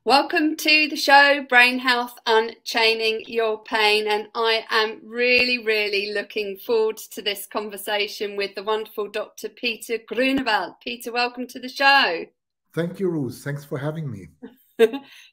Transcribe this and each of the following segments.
Welcome to the show, Brain Health Unchaining Your Pain, and I am really looking forward to this conversation with the wonderful Dr. Peter Gruenewald. Peter, welcome to the show. Thank you, Ruth. Thanks for having me.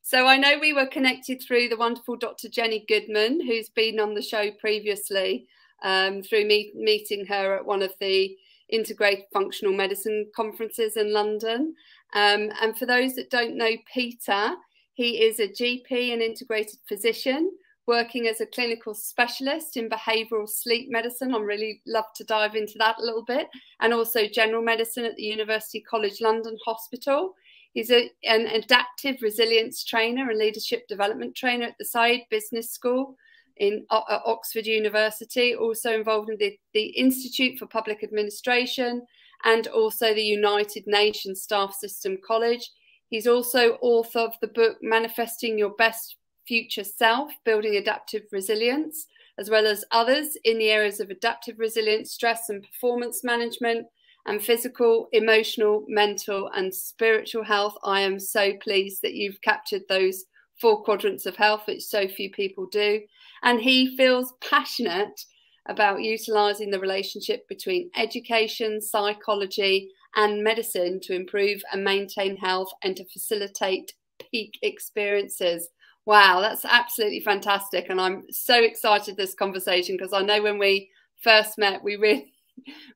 So I know we were connected through the wonderful Dr. Jenny Goodman, who's been on the show previously, through meeting her at one of the Integrated Functional Medicine conferences in London. And for those that don't know Peter, he is a GP and integrated physician working as a clinical specialist in behavioural sleep medicine. I'd really love to dive into that a little bit. And also general medicine at the University College London Hospital. He's an adaptive resilience trainer and leadership development trainer at the Saïd Business School in Oxford University, also involved in the Institute for Public Administration and also the United Nations Staff System College. He's also author of the book Manifesting Your Best Future Self, Building Adaptive Resilience, as well as others in the areas of adaptive resilience, stress and performance management, and physical, emotional, mental and spiritual health. I am so pleased that you've captured those 4 quadrants of health, which so few people do. And he feels passionate about utilising the relationship between education, psychology and medicine to improve and maintain health and to facilitate peak experiences. Wow, that's absolutely fantastic. And I'm so excited this conversation because I know when we first met, we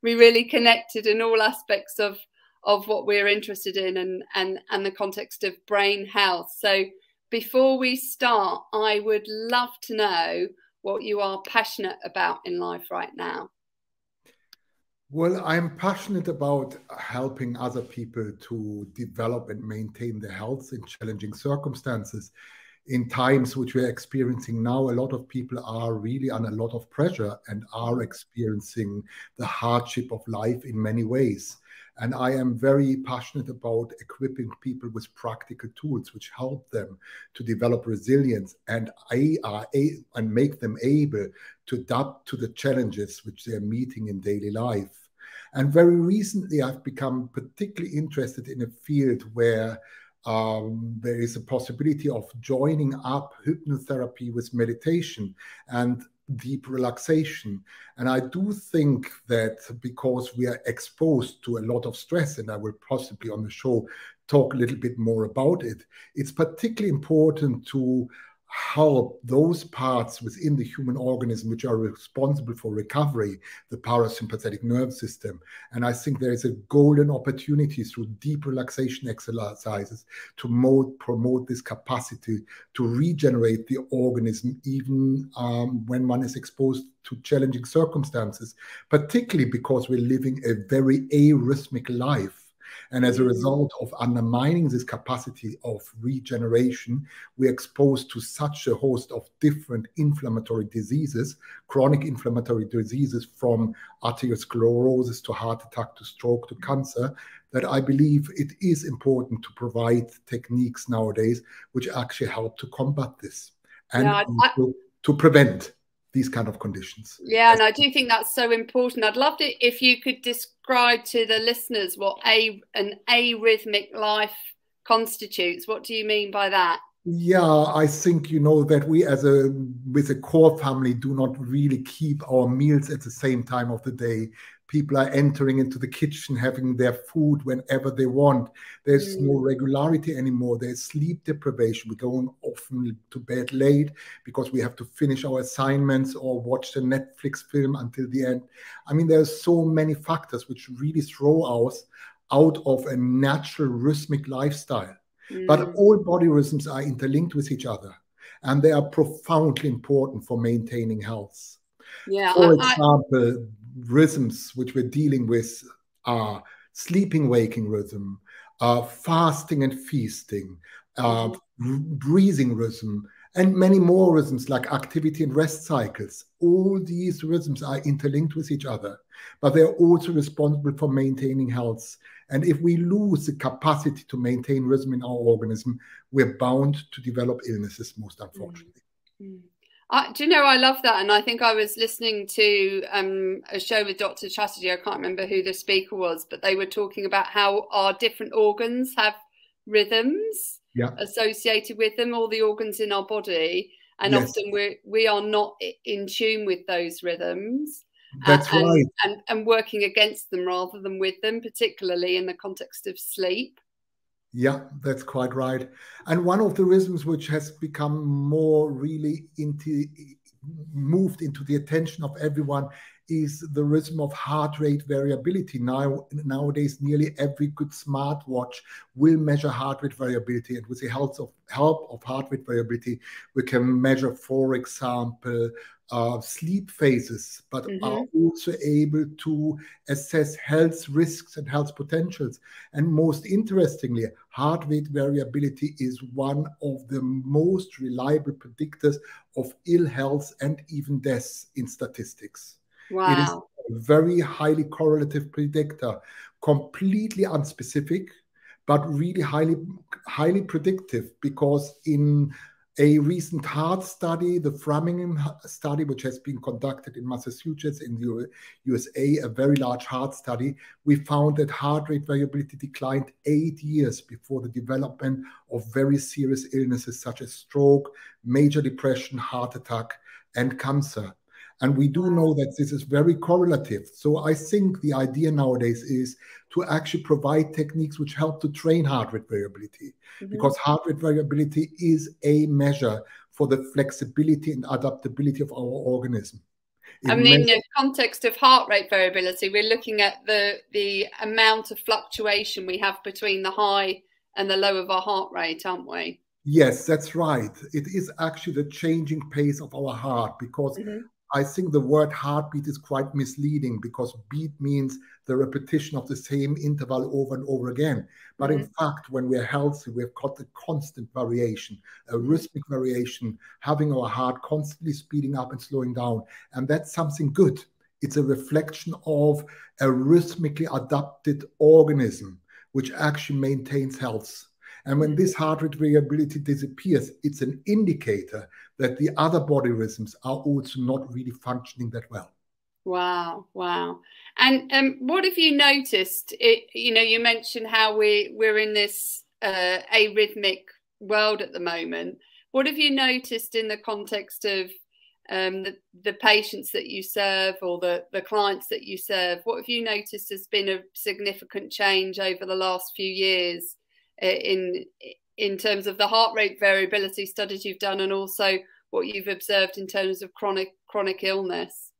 really connected in all aspects of what we're interested in and the context of brain health. So before we start, I would love to know what you are passionate about in life right now. Well, I'm passionate about helping other people to develop and maintain their health in challenging circumstances. In times which we're experiencing now, a lot of people are really under a lot of pressure and are experiencing the hardship of life in many ways. And I am very passionate about equipping people with practical tools which help them to develop resilience and make them able to adapt to the challenges which they're meeting in daily life. And very recently, I've become particularly interested in a field where there is a possibility of joining up hypnotherapy with meditation and deep relaxation. And I do think that because we are exposed to a lot of stress, and I will possibly on the show talk a little bit more about it, it's particularly important to help those parts within the human organism which are responsible for recovery, the parasympathetic nervous system. And I think there is a golden opportunity through deep relaxation exercises to promote this capacity to regenerate the organism even when one is exposed to challenging circumstances, particularly because we're living a very arrhythmic life. And as a result of undermining this capacity of regeneration, we're exposed to such a host of different inflammatory diseases, chronic inflammatory diseases from arteriosclerosis to heart attack to stroke to cancer, that I believe it is important to provide techniques nowadays which actually help to combat this and to prevent these kind of conditions. Yeah, and I do think that's so important. I'd love it if you could describe to the listeners what an arrhythmic life constitutes. What do you mean by that? Yeah, I think you know that we with a core family do not really keep our meals at the same time of the day. People are entering into the kitchen, having their food whenever they want. There's no regularity anymore. There's sleep deprivation. We're going often to bed late because we have to finish our assignments or watch the Netflix film until the end. I mean, there's so many factors which really throw us out of a natural rhythmic lifestyle. But all body rhythms are interlinked with each other, and they are profoundly important for maintaining health. Yeah, for example, rhythms which we're dealing with are sleeping waking rhythm, fasting and feasting, breathing rhythm, and many more rhythms like activity and rest cycles. All these rhythms are interlinked with each other, but they're also responsible for maintaining health. And if we lose the capacity to maintain rhythm in our organism, we're bound to develop illnesses, most unfortunately. Do you know, I love that. And I think I was listening to a show with Dr. Chatterjee. I can't remember who the speaker was, but they were talking about how our different organs have rhythms. Yeah. associated with them, all the organs in our body, and Yes. often we are not in tune with those rhythms. That's right. And working against them rather than with them, particularly in the context of sleep. Yeah, that's quite right. And one of the rhythms which has become more really moved into the attention of everyone is the rhythm of heart rate variability. Nowadays, nearly every good smartwatch will measure heart rate variability, and with the help of heart rate variability, we can measure, for example, sleep phases, but are also able to assess health risks and health potentials. And most interestingly, heart rate variability is one of the most reliable predictors of ill health and even deaths in statistics. Wow. It is a very highly correlative predictor, completely unspecific, but really highly predictive, because in a recent heart study, the reframe study, which has been conducted in Massachusetts in the USA, a very large heart study, we found that heart rate variability declined 8 years before the development of very serious illnesses such as stroke, major depression, heart attack, and cancer. And we do know that this is very correlative. So I think the idea nowadays is to actually provide techniques which help to train heart rate variability, because heart rate variability is a measure for the flexibility and adaptability of our organism. I mean, in the context of heart rate variability, we're looking at the amount of fluctuation we have between the high and the low of our heart rate, aren't we? Yes, that's right. It is actually the changing pace of our heart, because I think the word heartbeat is quite misleading, because beat means the repetition of the same interval over and over again. But in fact, when we're healthy, we've got a constant variation, a rhythmic variation, having our heart constantly speeding up and slowing down. And that's something good. It's a reflection of a rhythmically adapted organism, which actually maintains health. And when this heart rate variability disappears, it's an indicator that the other body rhythms are also not really functioning that well. Wow, wow. And what have you noticed? You know, you mentioned how we're in this arrhythmic world at the moment. What have you noticed in the context of the patients that you serve, or the clients that you serve? What have you noticed has been a significant change over the last few years in terms of the heart rate variability studies you've done, and also what you've observed in terms of chronic illness?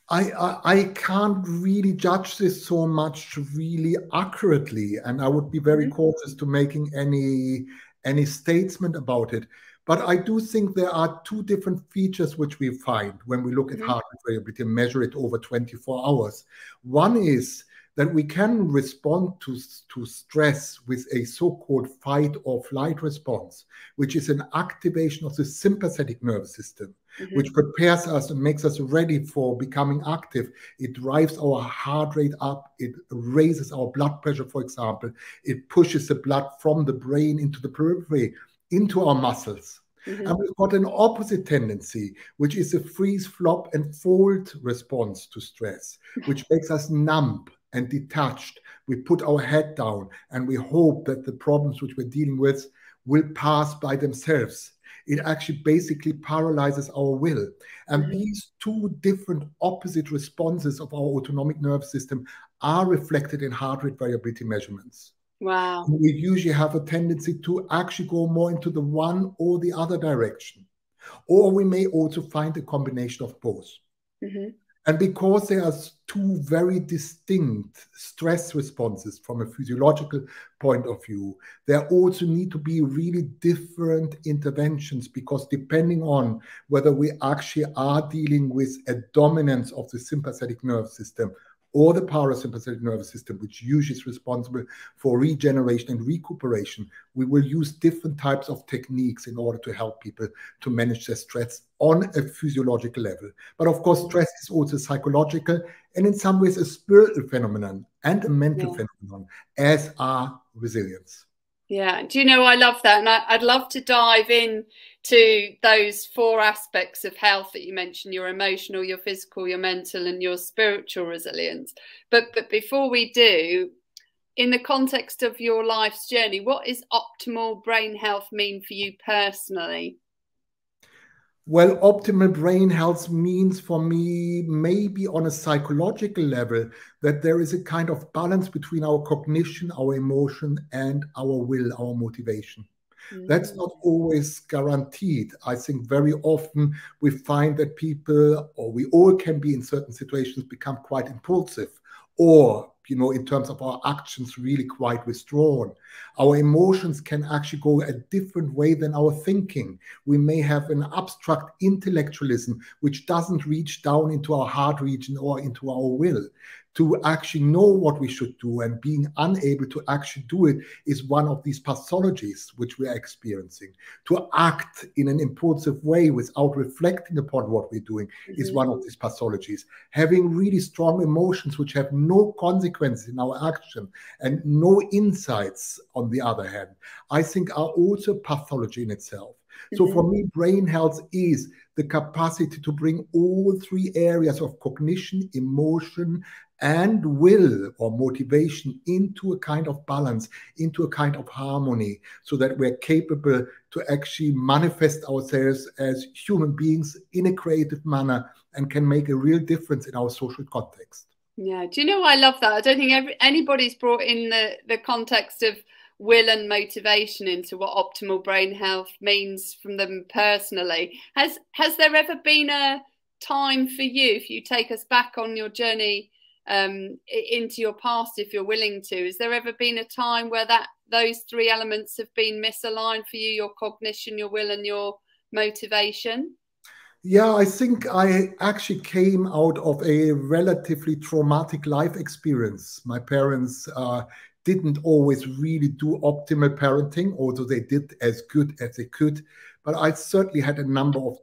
I can't really judge this so much really accurately, and I would be very cautious to making any statement about it. But I do think there are two different features which we find when we look at heart rate variability and measure it over 24 hours. One is that we can respond to stress with a so-called fight or flight response, which is an activation of the sympathetic nervous system, which prepares us and makes us ready for becoming active. It drives our heart rate up. It raises our blood pressure, for example. It pushes the blood from the brain into the periphery, into our muscles. And we've got an opposite tendency, which is a freeze, flop, and fold response to stress, which makes us numb and detached. We put our head down and we hope that the problems which we're dealing with will pass by themselves. It actually basically paralyzes our will. And these two different opposite responses of our autonomic nervous system are reflected in heart rate variability measurements. Wow. And we usually have a tendency to actually go more into the one or the other direction. Or we may also find a combination of both. And because there are two very distinct stress responses from a physiological point of view, there also need to be really different interventions, because depending on whether we actually are dealing with a dominance of the sympathetic nervous system or the parasympathetic nervous system, which usually is responsible for regeneration and recuperation, we will use different types of techniques in order to help people to manage their stress on a physiological level. But of course, stress is also psychological, and in some ways a spiritual phenomenon and a mental phenomenon, as are resilience. Yeah, do you know, I love that, and I'd love to dive in to those four aspects of health that you mentioned: your emotional, your physical, your mental, and your spiritual resilience. But before we do, in the context of your life's journey, what is optimal brain health mean for you personally? Well, optimal brain health means for me, maybe on a psychological level, that there is a kind of balance between our cognition, our emotion, and our will, our motivation. That's not always guaranteed. I think very often we find that people, or we all can be in certain situations, become quite impulsive, or, you know, in terms of our actions, really quite withdrawn. Our emotions can actually go a different way than our thinking. We may have an abstract intellectualism which doesn't reach down into our heart region or into our will. To actually know what we should do and being unable to actually do it is one of these pathologies which we are experiencing. To act in an impulsive way without reflecting upon what we're doing is one of these pathologies. Having really strong emotions which have no consequences in our action and no insights, on the other hand, I think are also pathology in itself. So for me, brain health is the capacity to bring all three areas of cognition, emotion, and will or motivation into a kind of balance, into a kind of harmony, so that we're capable to actually manifest ourselves as human beings in a creative manner and can make a real difference in our social context. Yeah, do you know, I love that. I don't think anybody's brought in the context of will and motivation into what optimal brain health means from them personally. Has there ever been a time for you, if you take us back on your journey into your past, if you're willing to, has there ever been a time where those three elements have been misaligned for you, your cognition, your will, and your motivation? Yeah, I think I actually came out of a relatively traumatic life experience. My parents didn't always really do optimal parenting, although they did as good as they could. But I certainly had a number of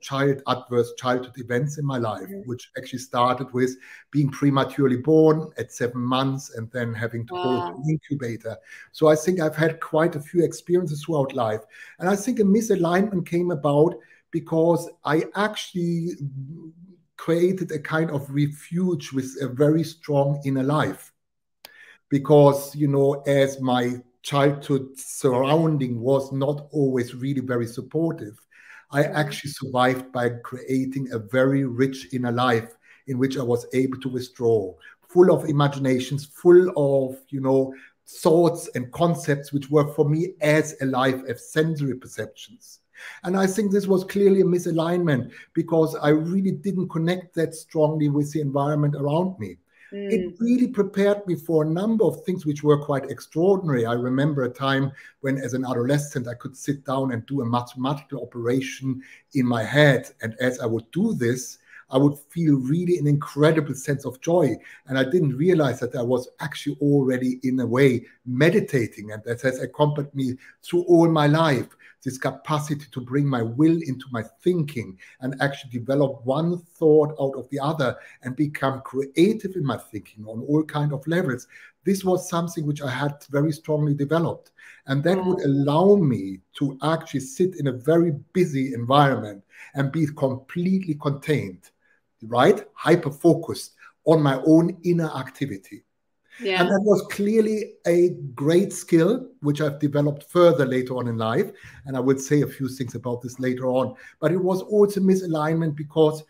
adverse childhood events in my life, which actually started with being prematurely born at 7 months and then having to go to an incubator. So I think I've had quite a few experiences throughout life. And I think a misalignment came about because I actually created a kind of refuge with a very strong inner life. Because, you know, as my childhood surrounding was not always really very supportive, I actually survived by creating a very rich inner life in which I was able to withdraw, full of imaginations, full of, you know, thoughts and concepts which were for me as alive as sensory perceptions. And I think this was clearly a misalignment because I really didn't connect that strongly with the environment around me. It really prepared me for a number of things which were quite extraordinary. I remember a time when, as an adolescent, I could sit down and do a mathematical operation in my head. And as I would do this, I would feel really an incredible sense of joy. And I didn't realize that I was actually already, in a way, meditating. And that has accompanied me through all my life. This capacity to bring my will into my thinking and actually develop one thought out of the other and become creative in my thinking on all kinds of levels. This was something which I had very strongly developed. And that would allow me to actually sit in a very busy environment and be completely contained, right? Hyper-focused on my own inner activity. Yeah. And that was clearly a great skill, which I've developed further later on in life. And I will say a few things about this later on. But it was also misalignment because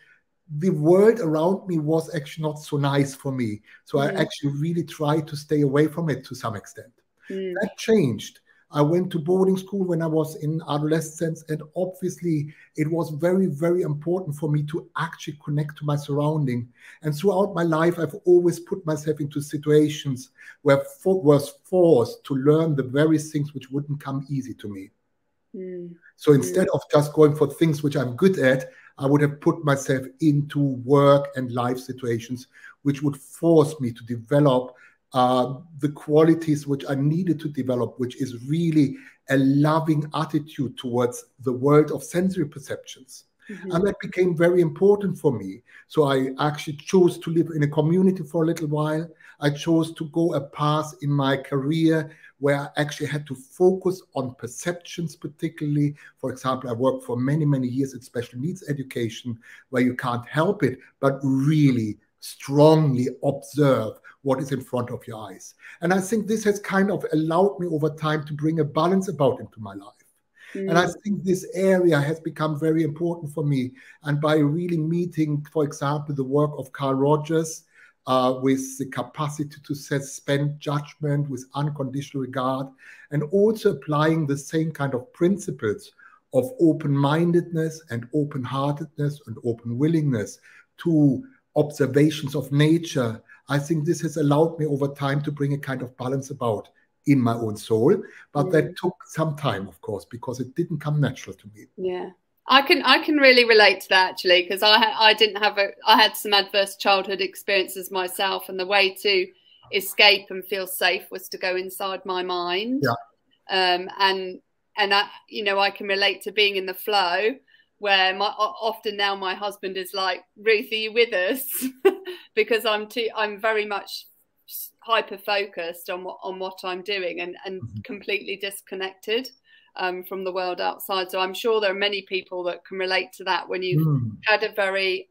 the world around me was actually not so nice for me. So I actually really tried to stay away from it to some extent. That changed. I went to boarding school when I was in adolescence, and obviously it was very, very important for me to actually connect to my surrounding. And throughout my life, I've always put myself into situations where I was forced to learn the very things which wouldn't come easy to me. So instead of just going for things which I'm good at, I would have put myself into work and life situations which would force me to develop the qualities which I needed to develop, which is really a loving attitude towards the world of sensory perceptions. And that became very important for me. So I actually chose to live in a community for a little while. I chose to go a path in my career where I actually had to focus on perceptions particularly. For example, I worked for many, many years in special needs education, where you can't help it, but really strongly observe what is in front of your eyes. And I think this has kind of allowed me over time to bring a balance about into my life. And I think this area has become very important for me. And by really meeting, for example, the work of Carl Rogers, with the capacity to suspend judgment with unconditional regard, and also applying the same kind of principles of open-mindedness and open-heartedness and open willingness to observations of nature, I think this has allowed me over time to bring a kind of balance about in my own soul. But that took some time, of course, because it didn't come natural to me. Yeah. I can really relate to that, actually, because I had some adverse childhood experiences myself, and the way to escape and feel safe was to go inside my mind. Yeah. And I, you know, I can relate to being in the flow, where often now my husband is like, Ruth, are you with us? Because I'm very much hyper focused on what I'm doing, and completely disconnected from the world outside. So I'm sure there are many people that can relate to that. When you've had a very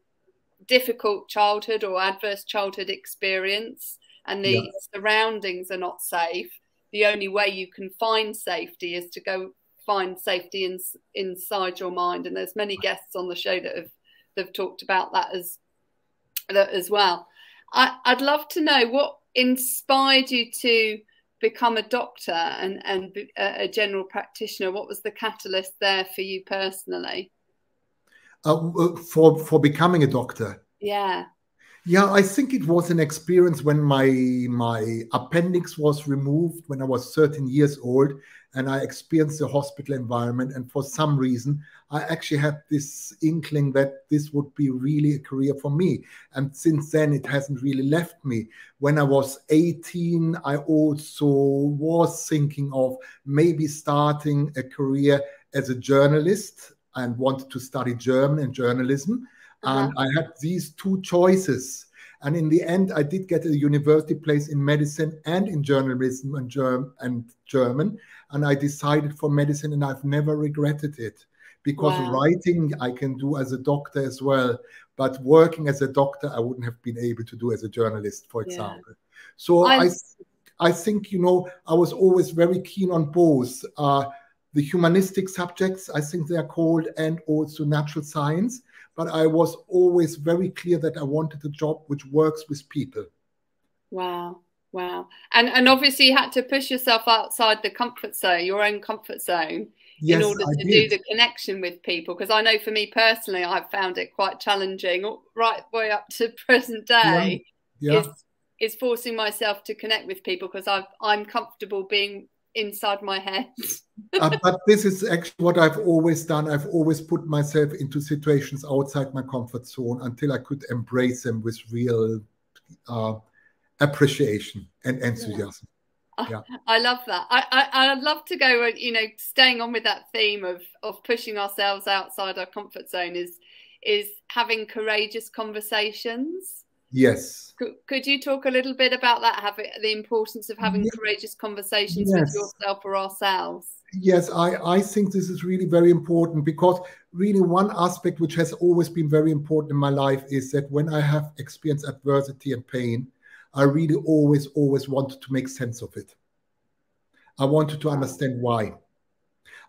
difficult childhood or adverse childhood experience, and the surroundings are not safe, the only way you can find safety is to go find safety inside your mind. And there's many guests on the show that have talked about that as well. I'd love to know what inspired you to become a doctor and a general practitioner. What was the catalyst there for you personally? For becoming a doctor? Yeah, I think it was an experience when my appendix was removed when I was 13 years old, and I experienced the hospital environment. And for some reason, I actually had this inkling that this would be really a career for me. And since then, it hasn't really left me. When I was 18, I also was thinking of maybe starting a career as a journalist and wanted to study German and journalism. And I had these two choices. And in the end, I did get a university place in medicine and in journalism and German. And I decided for medicine, and I've never regretted it. Because writing I can do as a doctor as well. But working as a doctor, I wouldn't have been able to do as a journalist, for example. So I think, you know, I was always very keen on both. The humanistic subjects, I think they are called, and also natural science. But I was always very clear that I wanted a job which works with people. Wow. And obviously you had to push yourself outside the comfort zone, your own comfort zone, in order to do the connection with people. Because I know for me personally, I've found it quite challenging right way up to present day. Is forcing myself to connect with people, because I'm comfortable being inside my head. But this is actually what I've always done. I've always put myself into situations outside my comfort zone until I could embrace them with real appreciation and enthusiasm. I love that. I'd love to go, you know, staying on with that theme of pushing ourselves outside our comfort zone is having courageous conversations. Yes. Could you talk a little bit about that, the importance of having courageous conversations with yourself or ourselves? Yes, I think this is really very important, because really one aspect which has always been very important in my life is that when I have experienced adversity and pain, I really always wanted to make sense of it. I wanted to understand why.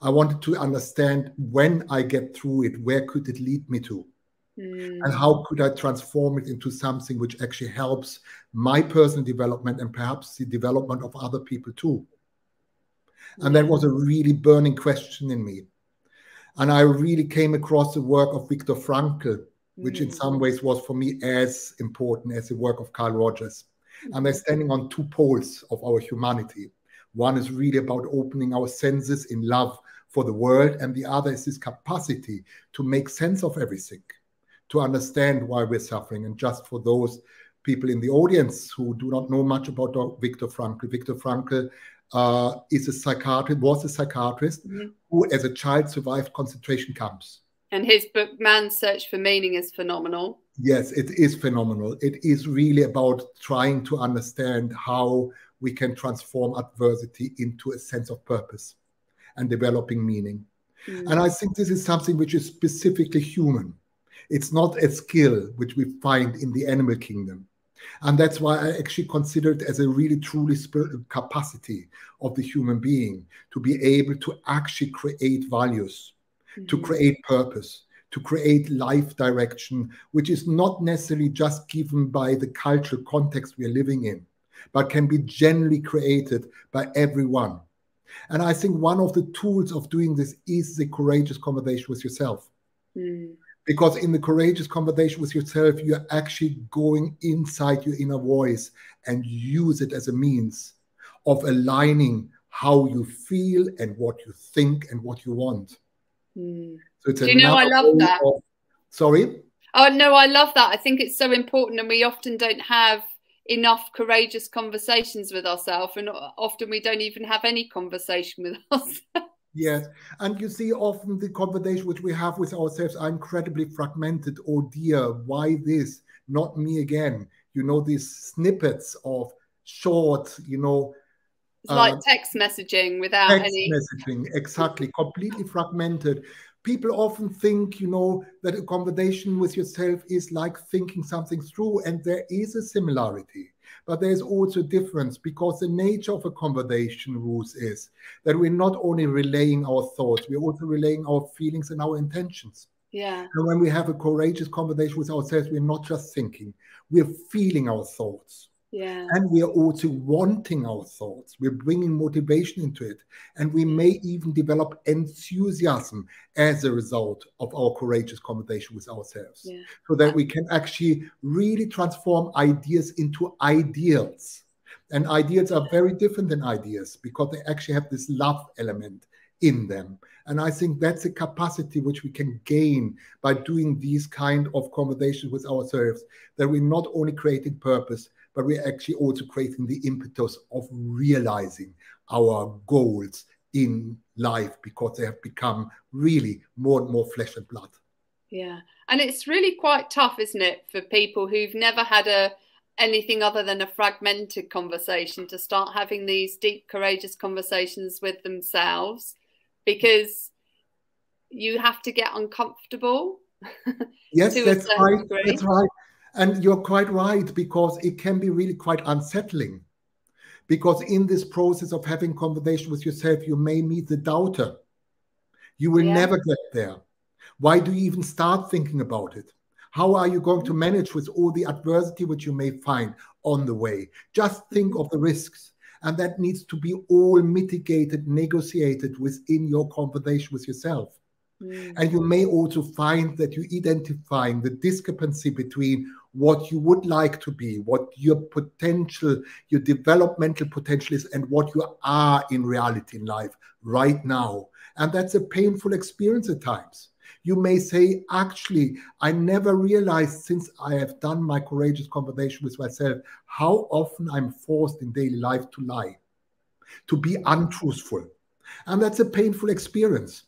I wanted to understand, when I get through it, where could it lead me to? And how could I transform it into something which actually helps my personal development and perhaps the development of other people too? And that was a really burning question in me. And I really came across the work of Viktor Frankl, which in some ways was for me as important as the work of Carl Rogers. And they're standing on two poles of our humanity. One is really about opening our senses in love for the world, and the other is this capacity to make sense of everything, to understand why we're suffering. And just for those people in the audience who do not know much about Viktor Frankl was a psychiatrist who as a child survived concentration camps. And his book, Man's Search for Meaning, is phenomenal. Yes, it is phenomenal. It is really about trying to understand how we can transform adversity into a sense of purpose and developing meaning. And I think this is something which is specifically human. It's not a skill which we find in the animal kingdom. And that's why I actually consider it as a really truly spiritual capacity of the human being to be able to actually create values, to create purpose, to create life direction, which is not necessarily just given by the cultural context we are living in, but can be generally created by everyone. And I think one of the tools of doing this is the courageous conversation with yourself. Because in the courageous conversation with yourself, you're actually going inside your inner voice and use it as a means of aligning how you feel and what you think and what you want. So it's I love that. Sorry? Oh, no, I love that. I think it's so important, and we often don't have enough courageous conversations with ourselves, and often we don't even have any conversation with ourselves. Yes, and you see often the conversation which we have with ourselves are incredibly fragmented. Oh dear, why this? Not me again. You know, these snippets of short, you know. It's like text messaging without any... messaging, exactly, completely fragmented. People often think, you know, that a conversation with yourself is like thinking something through, and there is a similarity. But there's also a difference, because the nature of a conversation, Ruth, is that we're not only relaying our thoughts, we're also relaying our feelings and our intentions. Yeah. And when we have a courageous conversation with ourselves, we're not just thinking, we're feeling our thoughts. Yeah. And we are also wanting our thoughts. We're bringing motivation into it. And we may even develop enthusiasm as a result of our courageous conversation with ourselves. So that we can actually really transform ideas into ideals. And ideals are very different than ideas, because they actually have this love element in them. And I think that's a capacity which we can gain by doing these kind of conversations with ourselves, that we're not only creating purpose, but we're actually also creating the impetus of realizing our goals in life, because they have become really more and more flesh and blood. Yeah. And it's really quite tough, isn't it, for people who've never had anything other than a fragmented conversation to start having these deep, courageous conversations with themselves, because you have to get uncomfortable. Yes, that's right. That's right. And you're quite right, because it can be really quite unsettling. Because in this process of having conversation with yourself, you may meet the doubter. You will never get there. Why do you even start thinking about it? How are you going to manage with all the adversity which you may find on the way? Just think of the risks. And that needs to be all mitigated, negotiated within your conversation with yourself. And you may also find that you're identifying the discrepancy between what you would like to be, what your potential, your developmental potential is, and what you are in reality in life right now. And that's a painful experience at times. You may say, actually, I never realized, since I have done my courageous conversation with myself, how often I'm forced in daily life to lie, to be untruthful. And that's a painful experience.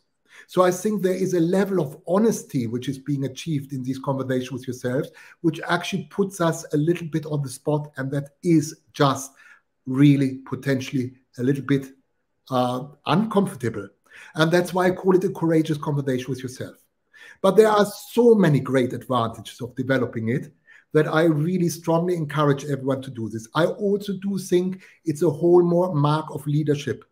So I think there is a level of honesty which is being achieved in these conversations with yourselves, which actually puts us a little bit on the spot. And that is just really potentially a little bit uncomfortable. And that's why I call it a courageous conversation with yourself. But there are so many great advantages of developing it that I really strongly encourage everyone to do this. I also do think it's a whole more mark of leadership.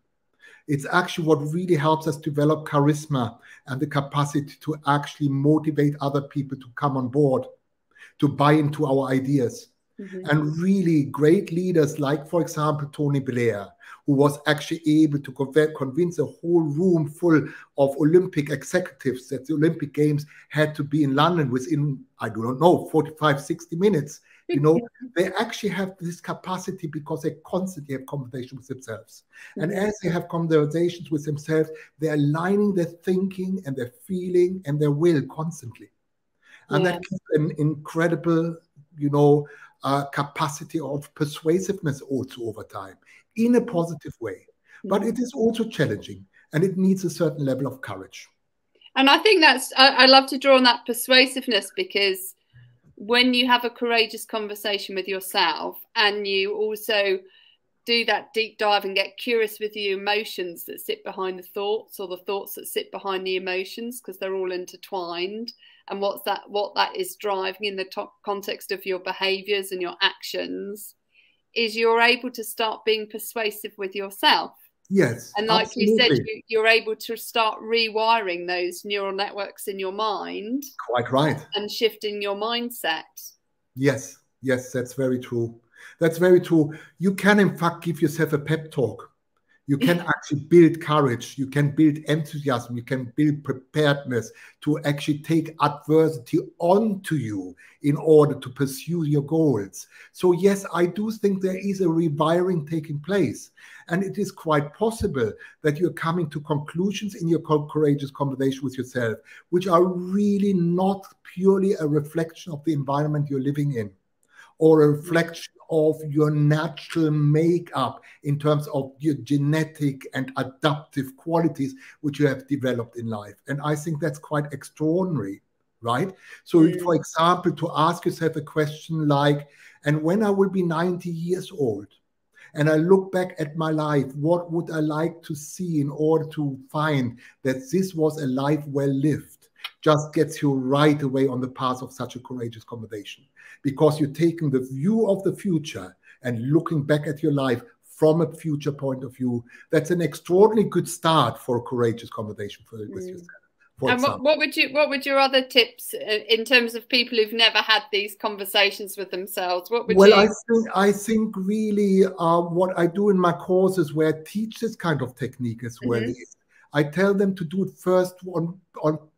It's actually what really helps us develop charisma and the capacity to actually motivate other people to come on board, to buy into our ideas. And really great leaders like, for example, Tony Blair, who was actually able to convince a whole room full of Olympic executives that the Olympic Games had to be in London within, I don't know, 45, 60 minutes. You know, they actually have this capacity because they constantly have conversations with themselves. And as they have conversations with themselves, they're aligning their thinking and their feeling and their will constantly. And that gives an incredible, you know, capacity of persuasiveness also over time in a positive way. But it is also challenging, and it needs a certain level of courage. And I think I love to draw on that persuasiveness, because when you have a courageous conversation with yourself and you also do that deep dive and get curious with the emotions that sit behind the thoughts, or the thoughts that sit behind the emotions, because they're all intertwined, and what that is driving in the context of your behaviors and your actions, is you're able to start being persuasive with yourself. Yes, and like absolutely. you said, you're able to start rewiring those neural networks in your mind. Quite right. And shifting your mindset. Yes, yes, that's very true. That's very true. You can, in fact, give yourself a pep talk. You can actually build courage. You can build enthusiasm. You can build preparedness to actually take adversity onto you in order to pursue your goals. So yes, I do think there is a rewiring taking place. And it is quite possible that you're coming to conclusions in your courageous conversation with yourself, which are really not purely a reflection of the environment you're living in, or a reflection of your natural makeup in terms of your genetic and adaptive qualities which you have developed in life. And I think that's quite extraordinary, right? So, for example, to ask yourself a question like, and when I will be 90 years old, and I look back at my life, what would I like to see in order to find that this was a life well lived? Just gets you right away on the path of such a courageous conversation, because you're taking the view of the future and looking back at your life from a future point of view. That's an extraordinarily good start for a courageous conversation with yourself. And what would your other tips in terms of people who've never had these conversations with themselves? What would I think really what I do in my courses where I teach this kind of technique as well is I tell them to do it first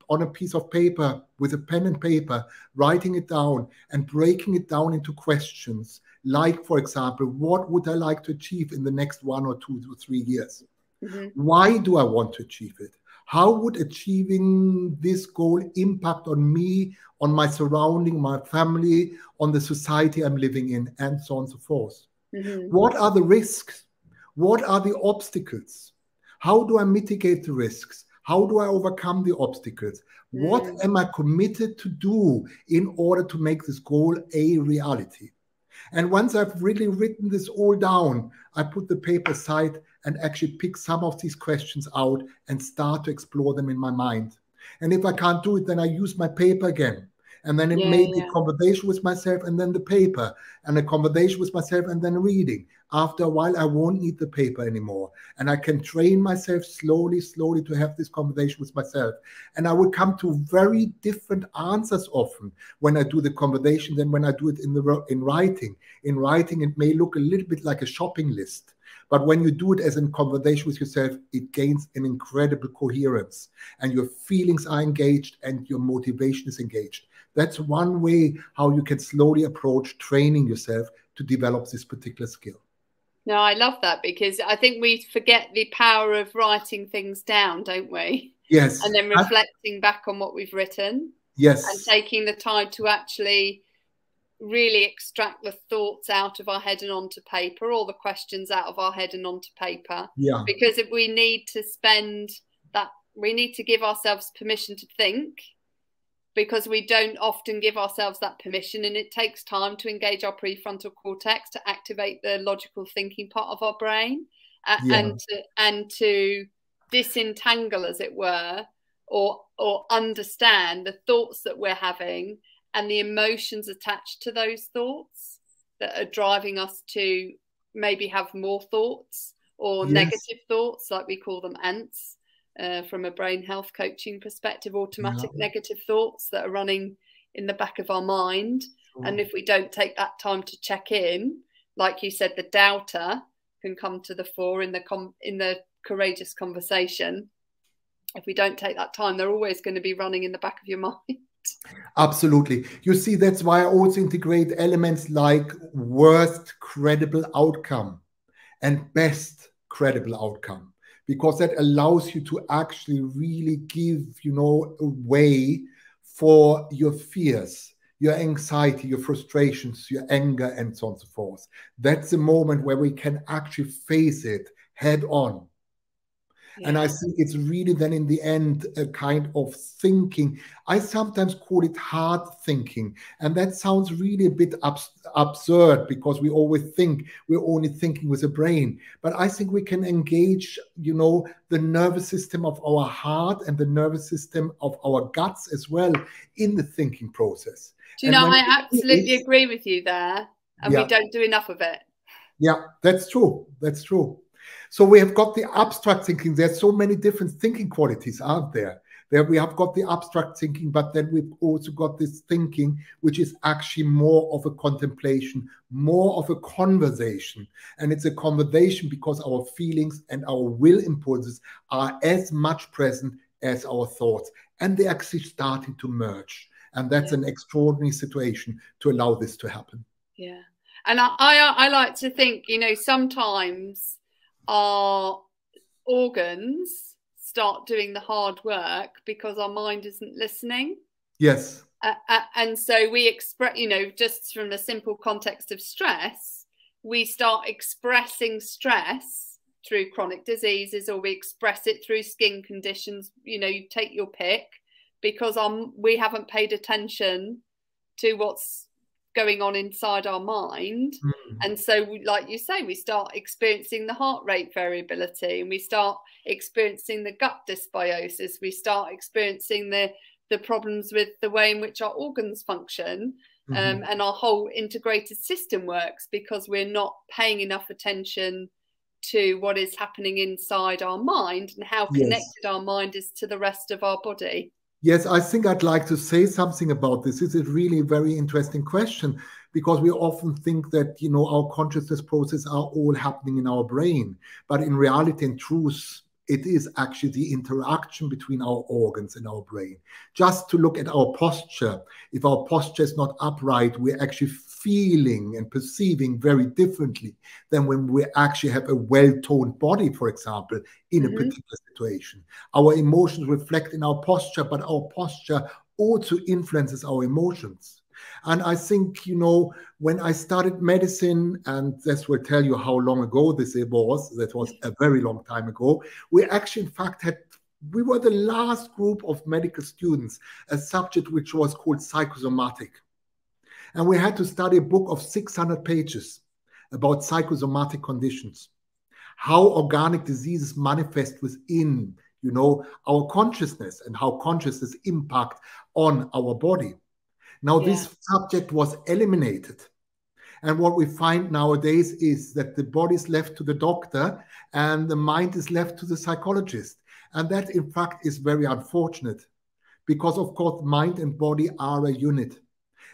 on a piece of paper with a pen and paper, writing it down and breaking it down into questions. Like, for example, what would I like to achieve in the next 1 or 2 to 3 years? Why do I want to achieve it? How would achieving this goal impact on me, on my surrounding, my family, on the society I'm living in, and so on and so forth? What are the risks? What are the obstacles? How do I mitigate the risks? How do I overcome the obstacles? What am I committed to do in order to make this goal a reality? And once I've really written this all down, I put the paper aside and actually pick some of these questions out and start to explore them in my mind. And if I can't do it, then I use my paper again. And then it may be a conversation with myself and then the paper, and a conversation with myself and then reading. After a while, I won't need the paper anymore. And I can train myself slowly to have this conversation with myself. And I will come to very different answers often when I do the conversation than when I do it in writing. In writing, it may look a little bit like a shopping list. But when you do it as a conversation with yourself, it gains an incredible coherence. And your feelings are engaged and your motivation is engaged. That's one way how you can slowly approach training yourself to develop this particular skill. No, I love that, because I think we forget the power of writing things down, don't we? Yes. And then reflecting back on what we've written. Yes. And taking the time to actually really extract the thoughts out of our head and onto paper, or the questions out of our head and onto paper. Yeah. Because if we need to spend that, we need to give ourselves permission to think, because we don't often give ourselves that permission, and it takes time to engage our prefrontal cortex, to activate the logical thinking part of our brain, and to disentangle, as it were, or understand the thoughts that we're having and the emotions attached to those thoughts that are driving us to maybe have more thoughts or negative thoughts, like we call them ants. From a brain health coaching perspective, automatic negative thoughts that are running in the back of our mind. And if we don't take that time to check in, like you said, the doubter can come to the fore in the courageous conversation. If we don't take that time, they're always going to be running in the back of your mind. Absolutely. You see, that's why I also integrate elements like worst credible outcome and best credible outcome, because that allows you to actually really give, a way for your fears, your anxiety, your frustrations, your anger, and so on and so forth. That's the moment where we can actually face it head on. And I think it's really then in the end a kind of thinking. I sometimes call it hard thinking. And that sounds really a bit absurd, because we always think we're only thinking with the brain. But I think we can engage, you know, the nervous system of our heart and the nervous system of our guts as well in the thinking process. Do you know, I absolutely agree with you there. And we don't do enough of it. Yeah, that's true. That's true. So we have got the abstract thinking. There's so many different thinking qualities, aren't there? There we have got the abstract thinking, but then we've also got this thinking, which is actually more of a contemplation, more of a conversation. And it's a conversation because our feelings and our will impulses are as much present as our thoughts. And they're actually starting to merge. And that's an extraordinary situation to allow this to happen. Yeah. And I like to think, you know, sometimes our organs start doing the hard work because our mind isn't listening. Yes. And so we express, you know, just from the simple context of stress, we start expressing stress through chronic diseases, or we express it through skin conditions. You know, you take your pick, because we haven't paid attention to what's going on inside our mind. And so, like you say, we start experiencing the heart rate variability, and we start experiencing the gut dysbiosis, we start experiencing the problems with the way in which our organs function, and our whole integrated system works, because we're not paying enough attention to what is happening inside our mind and how connected our mind is to the rest of our body. Yes, I think I'd like to say something about this. This is really a very interesting question, because we often think that, you know, our consciousness processes are all happening in our brain. But in reality and truth, it is actually the interaction between our organs and our brain. Just to look at our posture, if our posture is not upright, we're actually feeling and perceiving very differently than when we actually have a well-toned body, for example, in a particular situation. Our emotions reflect in our posture, but our posture also influences our emotions. And I think, you know, when I started medicine, and this will tell you how long ago this was, that was a very long time ago, we actually, in fact, we were the last group of medical students, a subject which was called psychosomatic. And we had to study a book of 600 pages about psychosomatic conditions, how organic diseases manifest within, you know, our consciousness, and how consciousness impact on our body. Now, this subject was eliminated. And what we find nowadays is that the body is left to the doctor and the mind is left to the psychologist. And that, in fact, is very unfortunate, because, of course, mind and body are a unit.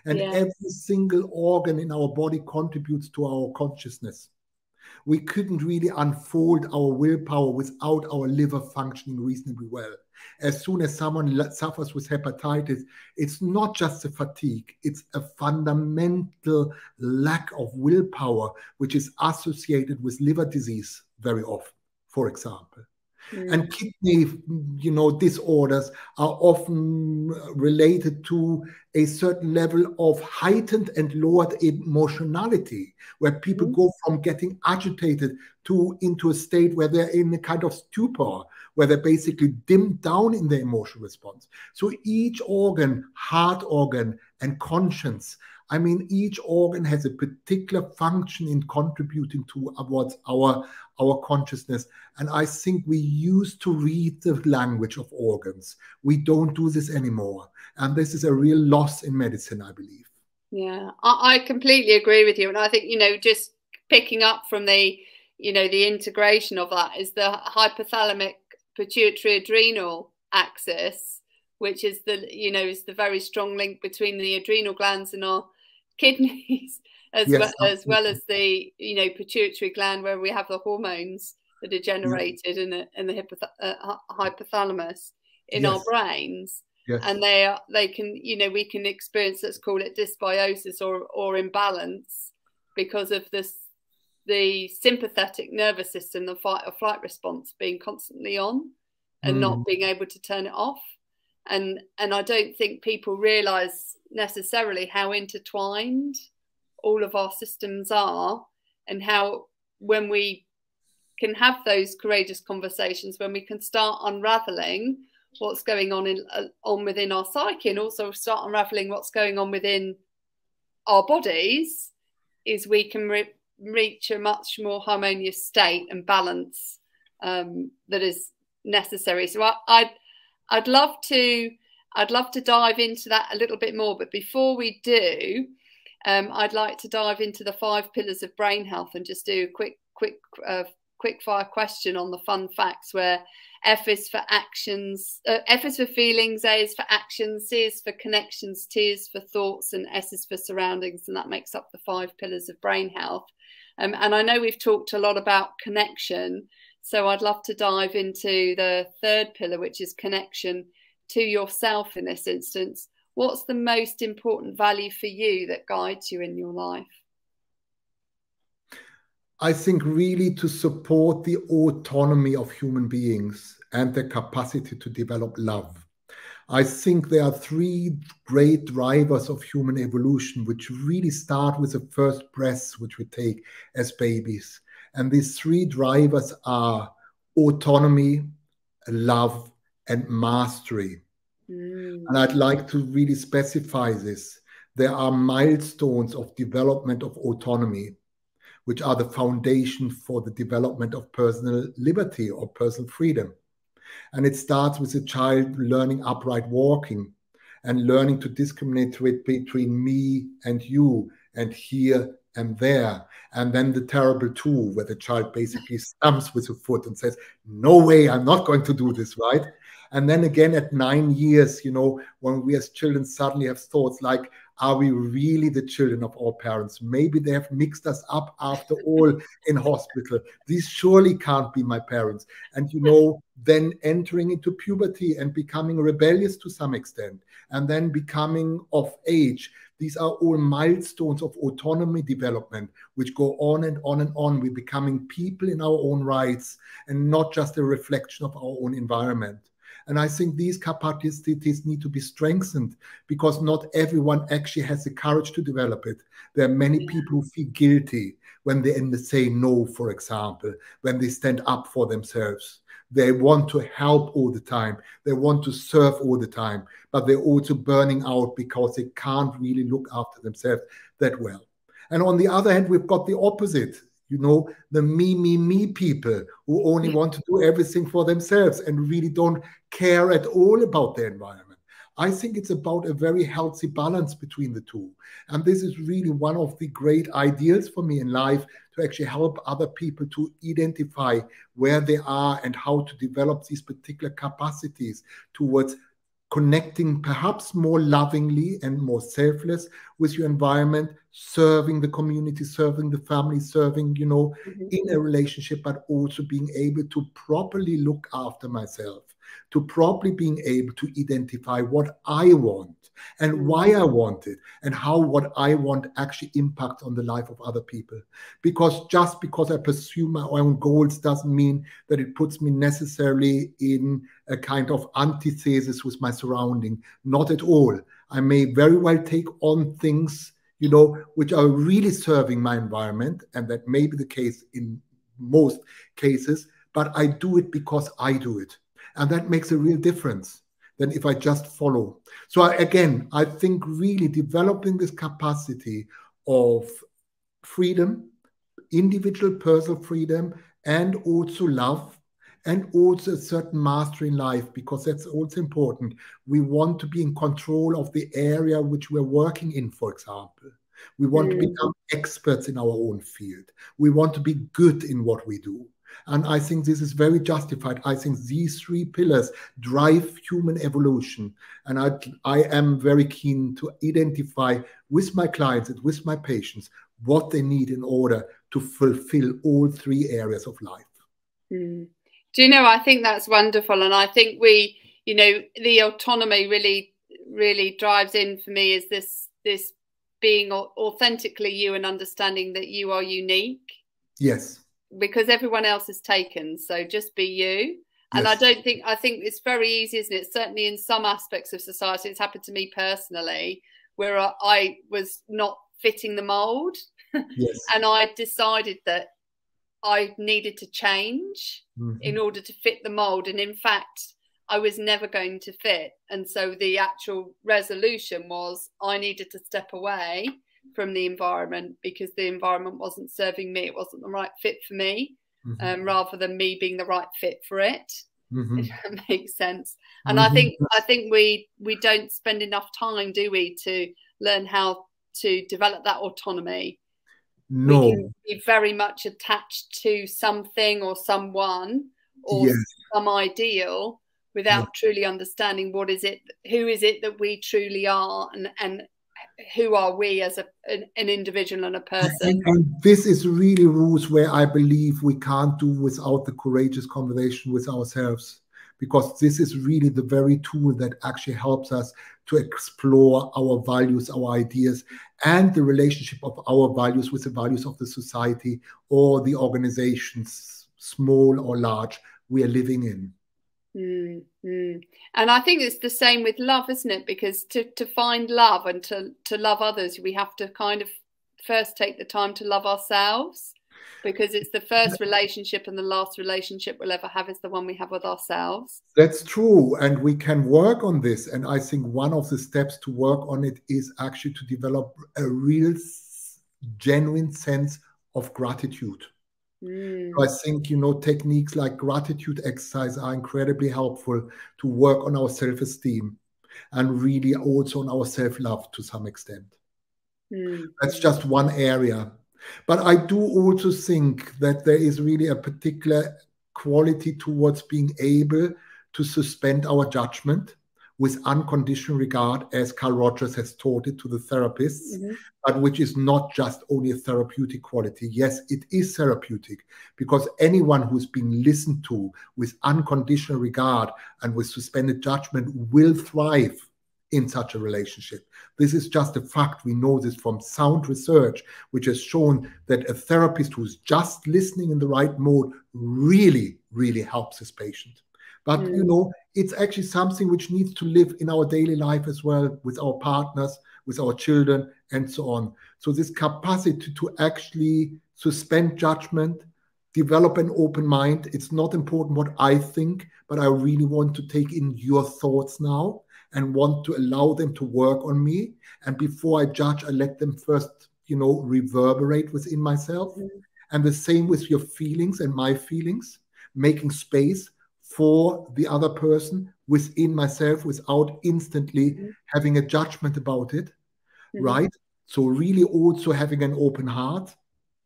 And every single organ in our body contributes to our consciousness. We couldn't really unfold our willpower without our liver functioning reasonably well. As soon as someone suffers with hepatitis, it's not just a fatigue, it's a fundamental lack of willpower, which is associated with liver disease very often, for example. And kidney, you know, disorders are often related to a certain level of heightened and lowered emotionality, where people go from getting agitated into a state where they're in a kind of stupor, where they're basically dimmed down in their emotional response. So each organ, heart organ and conscience, I mean, each organ has a particular function in contributing towards our consciousness. And I think we used to read the language of organs. We don't do this anymore. And this is a real loss in medicine, I believe. Yeah, I completely agree with you. And I think, you know, just picking up from the, you know, the integration of that is the hypothalamic pituitary adrenal axis, which is the, you know, is the very strong link between the adrenal glands and our kidneys, as well as the, you know, pituitary gland, where we have the hormones that are generated in the hypothalamus in our brains. And they can, you know, we can experience, let's call it dysbiosis or imbalance, because of the sympathetic nervous system, the fight or flight response being constantly on and not being able to turn it off. And I don't think people realize necessarily how intertwined all of our systems are, and how when we can have those courageous conversations, when we can start unraveling what's going on within our psyche, and also start unraveling what's going on within our bodies, is we can reach a much more harmonious state and balance that is necessary. So I'd love to dive into that a little bit more, but before we do, I'd like to dive into the 5 pillars of brain health and just do a quick fire question on the fun facts, where F is for actions, F is for feelings, A is for actions, C is for connections, T is for thoughts, and S is for surroundings, and that makes up the 5 pillars of brain health. And I know we've talked a lot about connection, so I'd love to dive into the 3rd pillar, which is connection to yourself in this instance. What's the most important value for you that guides you in your life? I think really to support the autonomy of human beings and their capacity to develop love. I think there are 3 great drivers of human evolution, which really start with the first breaths which we take as babies. And these 3 drivers are autonomy, love, and mastery. And I'd like to really specify this. There are milestones of development of autonomy, which are the foundation for the development of personal liberty or personal freedom. And it starts with a child learning upright walking and learning to discriminate between me and you and here and there. And then the terrible 2, where the child basically stamps with a foot and says, no way, I'm not going to do this, right? And then again at 9 years, you know, when we as children suddenly have thoughts like, are we really the children of our parents? Maybe they have mixed us up after all in hospital. These surely can't be my parents. And, you know, then entering into puberty and becoming rebellious to some extent, and then becoming of age. These are all milestones of autonomy development, which go on and on and on. We're becoming people in our own rights and not just a reflection of our own environment. And I think these capacities need to be strengthened, because not everyone actually has the courage to develop it. There are many people who feel guilty when they say no, for example, when they stand up for themselves. They want to help all the time. They want to serve all the time, but they're also burning out because they can't really look after themselves that well. And on the other hand, we've got the opposite. You know, the me people who only want to do everything for themselves and really don't care at all about their environment. I think it's about a very healthy balance between the 2. And this is really one of the great ideals for me in life, to actually help other people to identify where they are and how to develop these particular capacities towards connecting perhaps more lovingly and more selfless with your environment, serving the community, serving the family, serving, you know, in a relationship, but also being able to properly look after myself, to properly being able to identify what I want and why I want it, and how what I want actually impacts on the life of other people. Because just because I pursue my own goals doesn't mean that it puts me necessarily in a kind of antithesis with my surrounding. Not at all. I may very well take on things, you know, which are really serving my environment, and that may be the case in most cases, but I do it because I do it. And that makes a real difference than if I just follow. So I think really developing this capacity of freedom, individual personal freedom, and also love, and also a certain mastery in life, because that's also important. We want to be in control of the area which we're working in, for example. We want to become experts in our own field. We want to be good in what we do. And I think this is very justified. I think these 3 pillars drive human evolution. And I am very keen to identify with my clients and with my patients what they need in order to fulfill all 3 areas of life. Do you know, I think that's wonderful. And I think we, you know, the autonomy really drives in for me, is this being authentically you and understanding that you are unique. Yes. Because everyone else is taken. So just be you. And yes. I think it's very easy, isn't it? Certainly in some aspects of society, it's happened to me personally, where I was not fitting the mold. Yes. And I decided that I needed to change in order to fit the mold. And in fact, I was never going to fit. And so the actual resolution was I needed to step away from the environment because the environment wasn't serving me. It wasn't the right fit for me, rather than me being the right fit for it, if that makes sense. And I think we don't spend enough time, do we, to learn how to develop that autonomy. No. We can be very much attached to something or someone or some ideal without truly understanding who is it that we truly are, and who are we as an individual and a person. And this is really, Ruth, where I believe we can't do without the courageous conversation with ourselves, because this is really the very tool that actually helps us to explore our values, our ideas, and the relationship of our values with the values of the society or the organizations, small or large, we are living in. And I think it's the same with love, isn't it? Because to find love and to love others, we have to kind of first take the time to love ourselves, because it's the first relationship and the last relationship we'll ever have is the one we have with ourselves. That's true. And we can work on this. And I think one of the steps to work on it is actually to develop a real, genuine sense of gratitude. I think, techniques like gratitude exercise are incredibly helpful to work on our self-esteem and really also on our self-love to some extent. That's just one area. But I do also think that there is really a particular quality towards being able to suspend our judgment with unconditional regard, as Carl Rogers has taught it to the therapists, but which is not just only a therapeutic quality. Yes, it is therapeutic, because anyone who's being listened to with unconditional regard and with suspended judgment will thrive in such a relationship. This is just a fact. We know this from sound research, which has shown that a therapist who's just listening in the right mode really, really helps his patient. But, it's actually something which needs to live in our daily life as well, with our partners, with our children, and so on. So this capacity to actually suspend judgment, develop an open mind. It's not important what I think, but I really want to take in your thoughts now and want to allow them to work on me. And before I judge, I let them first, reverberate within myself. And the same with your feelings and my feelings, making space for the other person within myself without instantly having a judgment about it, right? So really also having an open heart,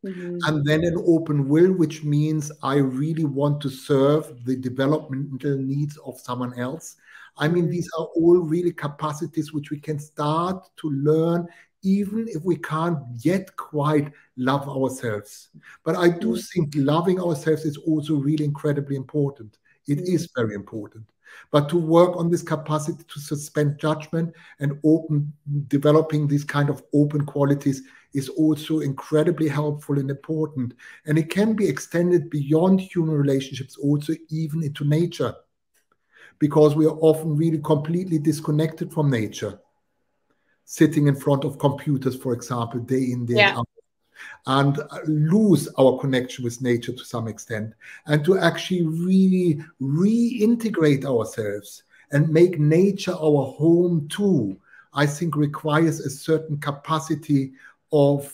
and then an open will, which means I really want to serve the developmental needs of someone else. I mean, these are all really capacities which we can start to learn, even if we can't yet quite love ourselves. But I do think loving ourselves is also really incredibly important. It is very important. But to work on this capacity to suspend judgment and developing these kind of open qualities is also incredibly helpful and important. And it can be extended beyond human relationships, also even into nature, because we are often really completely disconnected from nature, sitting in front of computers, for example, day in, day out, and lose our connection with nature to some extent. And to actually really reintegrate ourselves and make nature our home too, I think requires a certain capacity of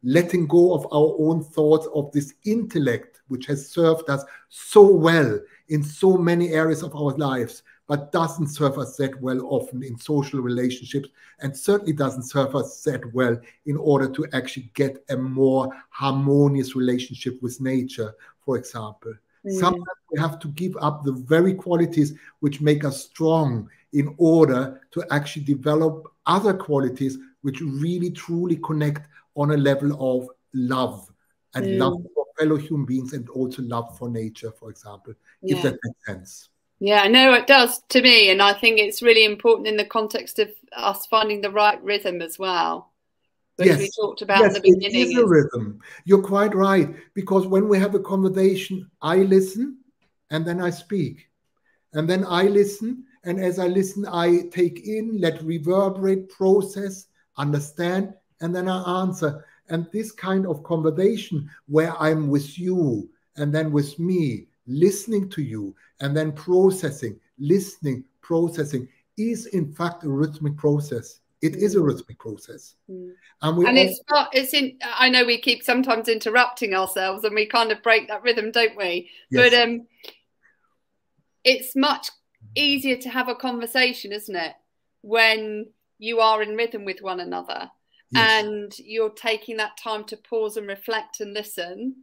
letting go of our own thoughts, of this intellect, which has served us so well in so many areas of our lives, but doesn't serve us that well often in social relationships, and certainly doesn't serve us that well in order to actually get a more harmonious relationship with nature, for example. Sometimes we have to give up the very qualities which make us strong in order to actually develop other qualities which really truly connect on a level of love, and love for fellow human beings, and also love for nature, for example, if that makes sense. Yeah, no, it does to me. And I think it's really important in the context of us finding the right rhythm as well, which we talked about in the beginning. It is a rhythm. You're quite right. Because when we have a conversation, I listen and then I speak. And then I listen. And as I listen, I take in, let reverberate, process, understand, and then I answer. And this kind of conversation where I'm with you and then with me, listening to you and then processing, listening, processing, is in fact a rhythmic process. It is a rhythmic process. And it's not, I know we keep sometimes interrupting ourselves and we kind of break that rhythm, don't we? Yes. But it's much easier to have a conversation, isn't it, when you are in rhythm with one another. Yes. And you're taking that time to pause and reflect and listen,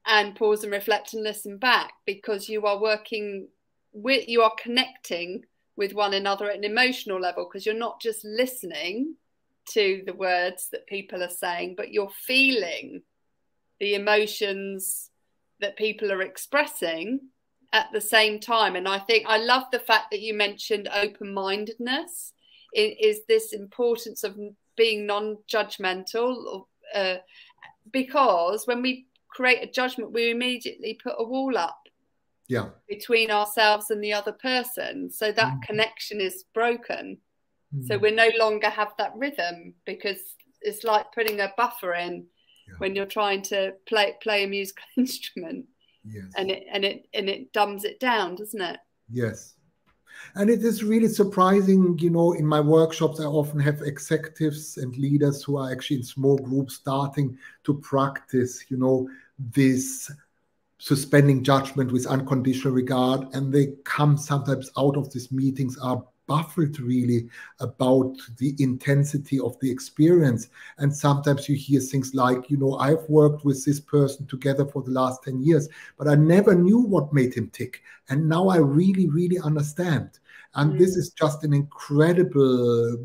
and pause and reflect and listen back, because you are working with, you are connecting with one another at an emotional level, because you're not just listening to the words that people are saying, but you're feeling the emotions that people are expressing at the same time. And I think I love the fact that you mentioned open-mindedness. Is this importance of being non-judgmental, because when we create a judgment, we immediately put a wall up between ourselves and the other person, so that connection is broken. So we no longer have that rhythm, because it's like putting a buffer in when you're trying to play a musical instrument. Yes. And it dumbs it down, doesn't it? Yes. And it is really surprising, you know, in my workshops, I often have executives and leaders who are actually in small groups starting to practice, you know, this suspending judgment with unconditional regard. And they come sometimes out of these meetings are baffled really about the intensity of the experience. And sometimes you hear things like, you know, I've worked with this person together for the last 10 years, but I never knew what made him tick. And now I really, really understand. And this is just an incredible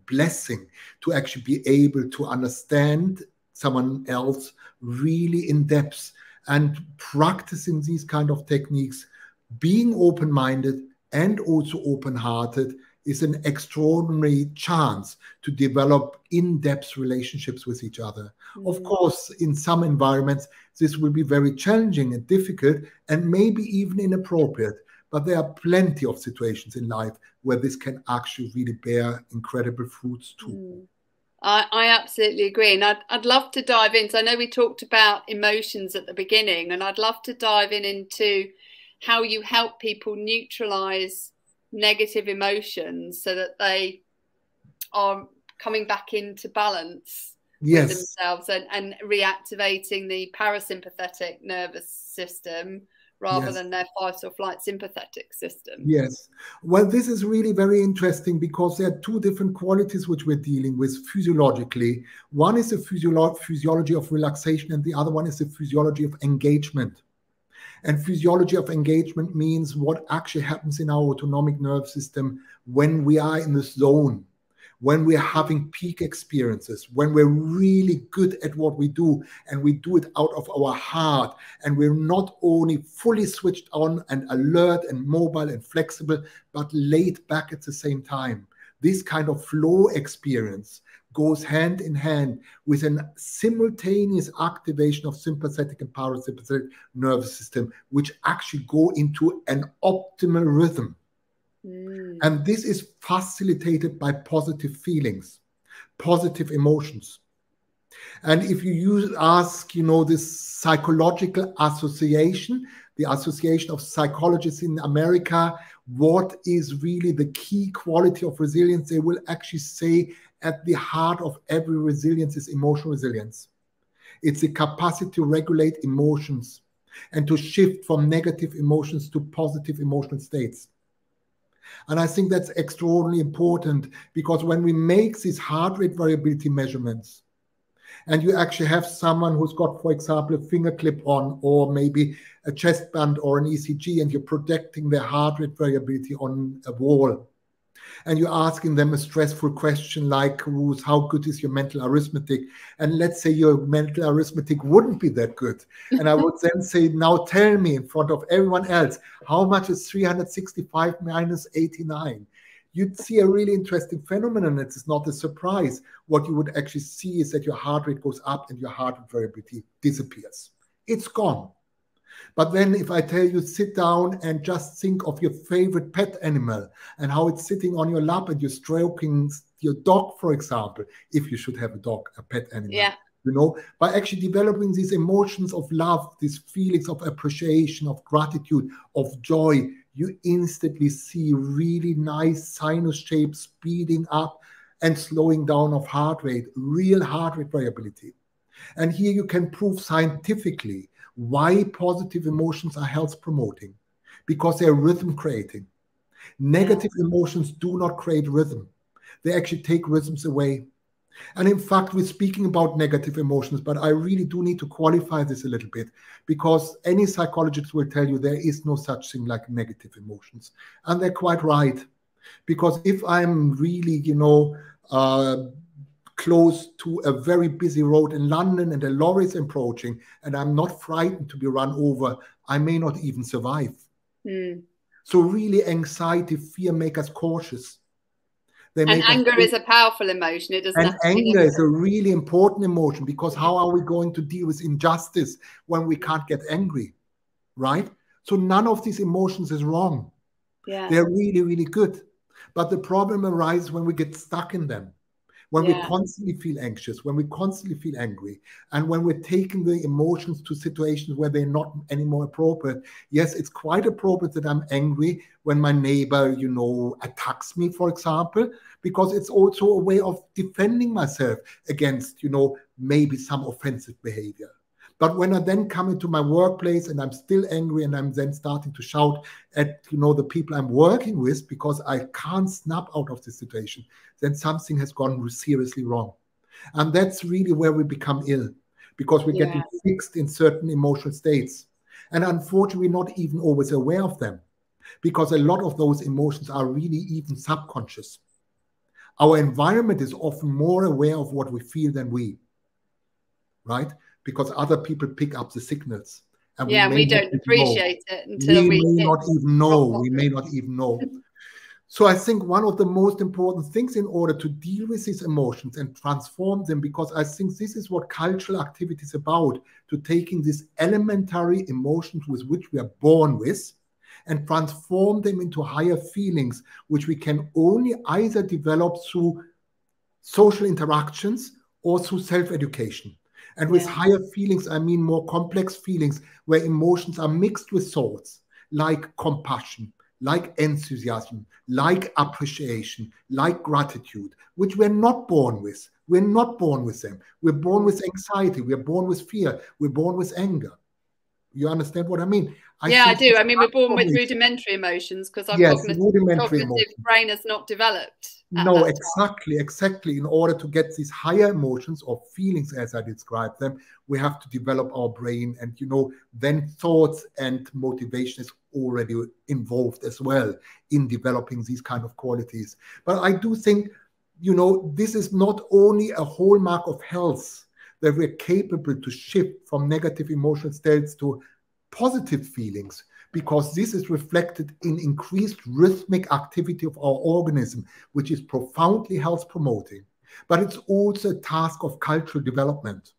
blessing to actually be able to understand someone else really in depth, and practicing these kind of techniques, being open-minded and also open-hearted, is an extraordinary chance to develop in-depth relationships with each other. Of course, in some environments, this will be very challenging and difficult and maybe even inappropriate. But there are plenty of situations in life where this can actually really bear incredible fruits too. I absolutely agree. And I'd love to dive in. So I know we talked about emotions at the beginning, and I'd love to dive into how you help people neutralize negative emotions so that they are coming back into balance with themselves and reactivating the parasympathetic nervous system rather than their fight or flight sympathetic system. Yes. Well, this is really very interesting, because there are two different qualities which we're dealing with physiologically. One is the physiology of relaxation, and the other one is the physiology of engagement. And physiology of engagement means what actually happens in our autonomic nervous system when we are in the zone, when we're having peak experiences, when we're really good at what we do, and we do it out of our heart, and we're not only fully switched on and alert and mobile and flexible, but laid back at the same time. This kind of flow experience goes hand in hand with a simultaneous activation of sympathetic and parasympathetic nervous system, which actually go into an optimal rhythm. And this is facilitated by positive feelings, positive emotions. And if you ask, you know, this psychological association, the Association of Psychologists in America, what is really the key quality of resilience, they will actually say at the heart of every resilience is emotional resilience. It's the capacity to regulate emotions and to shift from negative emotions to positive emotional states. And I think that's extraordinarily important, because when we make these heart rate variability measurements, and you actually have someone who's got, for example, a finger clip on, or maybe a chest band or an ECG, and you're projecting their heart rate variability on a wall, and you're asking them a stressful question like, Ruth, how good is your mental arithmetic? And let's say your mental arithmetic wouldn't be that good. And I would then say, now tell me in front of everyone else, how much is 365 minus 89? You'd see a really interesting phenomenon. It's not a surprise. What you would actually see is that your heart rate goes up and your heart rate variability disappears. It's gone. But then if I tell you, sit down and just think of your favorite pet animal and how it's sitting on your lap and you're stroking your dog, for example, if you should have a dog, a pet animal, you know, by actually developing these emotions of love, these feelings of appreciation, of gratitude, of joy, you instantly see really nice sinus shapes speeding up and slowing down of heart rate, real heart rate variability. And here you can prove scientifically why positive emotions are health promoting, because they're rhythm creating. Negative emotions do not create rhythm. They actually take rhythms away. And in fact, we're speaking about negative emotions, but I really do need to qualify this a little bit, because any psychologist will tell you there is no such thing like negative emotions. And they're quite right. Because if I'm really, you know, close to a very busy road in London and a lorry is approaching and I'm not frightened to be run over, I may not even survive. So really anxiety, fear make us cautious. And anger is a powerful emotion. It doesn't. And anger is a really important emotion, because how are we going to deal with injustice when we can't get angry, right? So none of these emotions is wrong. They're really, really good. But the problem arises when we get stuck in them, when we constantly feel anxious, when we constantly feel angry, and when we're taking the emotions to situations where they're not anymore appropriate. Yes, it's quite appropriate that I'm angry when my neighbor, you know, attacks me, for example, because it's also a way of defending myself against, you know, maybe some offensive behavior. But when I then come into my workplace and I'm still angry and I'm then starting to shout at, you know, the people I'm working with because I can't snap out of the situation, then something has gone seriously wrong. And that's really where we become ill, because we're getting fixed in certain emotional states. And unfortunately, we're not even always aware of them, because a lot of those emotions are really even subconscious. Our environment is often more aware of what we feel than we, right? Because other people pick up the signals. And we don't appreciate it until we may not even know. We may not even know. So I think one of the most important things in order to deal with these emotions and transform them, because I think this is what cultural activity is about, to taking these elementary emotions with which we are born with and transform them into higher feelings, which we can only either develop through social interactions or through self-education. And with higher feelings, I mean more complex feelings where emotions are mixed with thoughts, like compassion, like enthusiasm, like appreciation, like gratitude, which we're not born with. We're not born with them. We're born with anxiety. We're born with fear. We're born with anger. You understand what I mean? I do. I mean, we're born with rudimentary emotions because our cognitive brain has not developed. No, exactly. In order to get these higher emotions or feelings, as I described them, we have to develop our brain. And, you know, then thoughts and motivation is already involved as well in developing these kind of qualities. But I do think, you know, this is not only a hallmark of health, that we're capable to shift from negative emotional states to positive feelings, because this is reflected in increased rhythmic activity of our organism, which is profoundly health promoting. But it's also a task of cultural development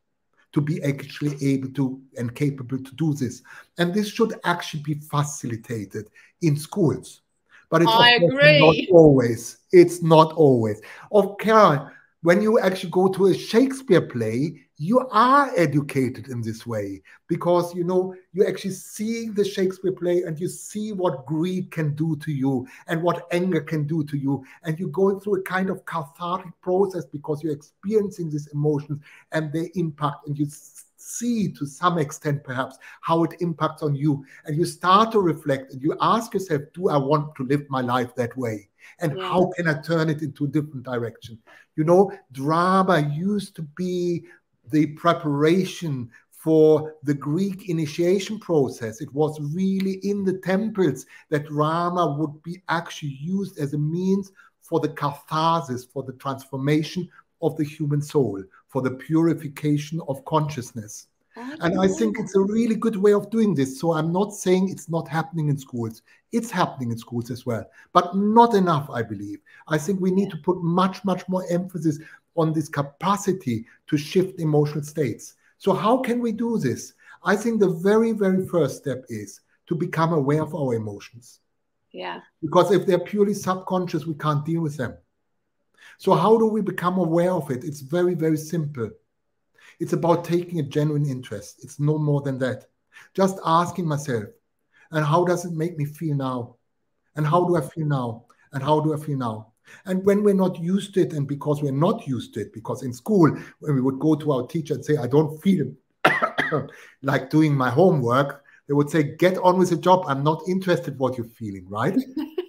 to be actually able to and capable to do this. And this should actually be facilitated in schools. But it's not always. It's not always. Okay, when you actually go to a Shakespeare play, you are educated in this way, because, you know, you actually see the Shakespeare play and you see what greed can do to you and what anger can do to you. And you're going through a kind of cathartic process because you're experiencing these emotions and their impact. And you see to some extent, perhaps, how it impacts on you. And you start to reflect and you ask yourself, do I want to live my life that way? And how can I turn it into a different direction? You know, drama used to be the preparation for the Greek initiation process. It was really in the temples that drama would be actually used as a means for the catharsis, for the transformation of the human soul, for the purification of consciousness. And I think it's a really good way of doing this. So I'm not saying it's not happening in schools. It's happening in schools as well, but not enough, I believe. I think we need to put much, much more emphasis on this capacity to shift emotional states. So how can we do this? I think the very, very first step is to become aware of our emotions. Yeah. Because if they're purely subconscious, we can't deal with them. So how do we become aware of it? It's very, very simple. It's about taking a genuine interest. It's no more than that. Just asking myself, and how does it make me feel now? And how do I feel now? And how do I feel now? And when we're not used to it, and because we're not used to it, because in school, when we would go to our teacher and say, I don't feel like doing my homework, they would say, get on with the job. I'm not interested what you're feeling, right?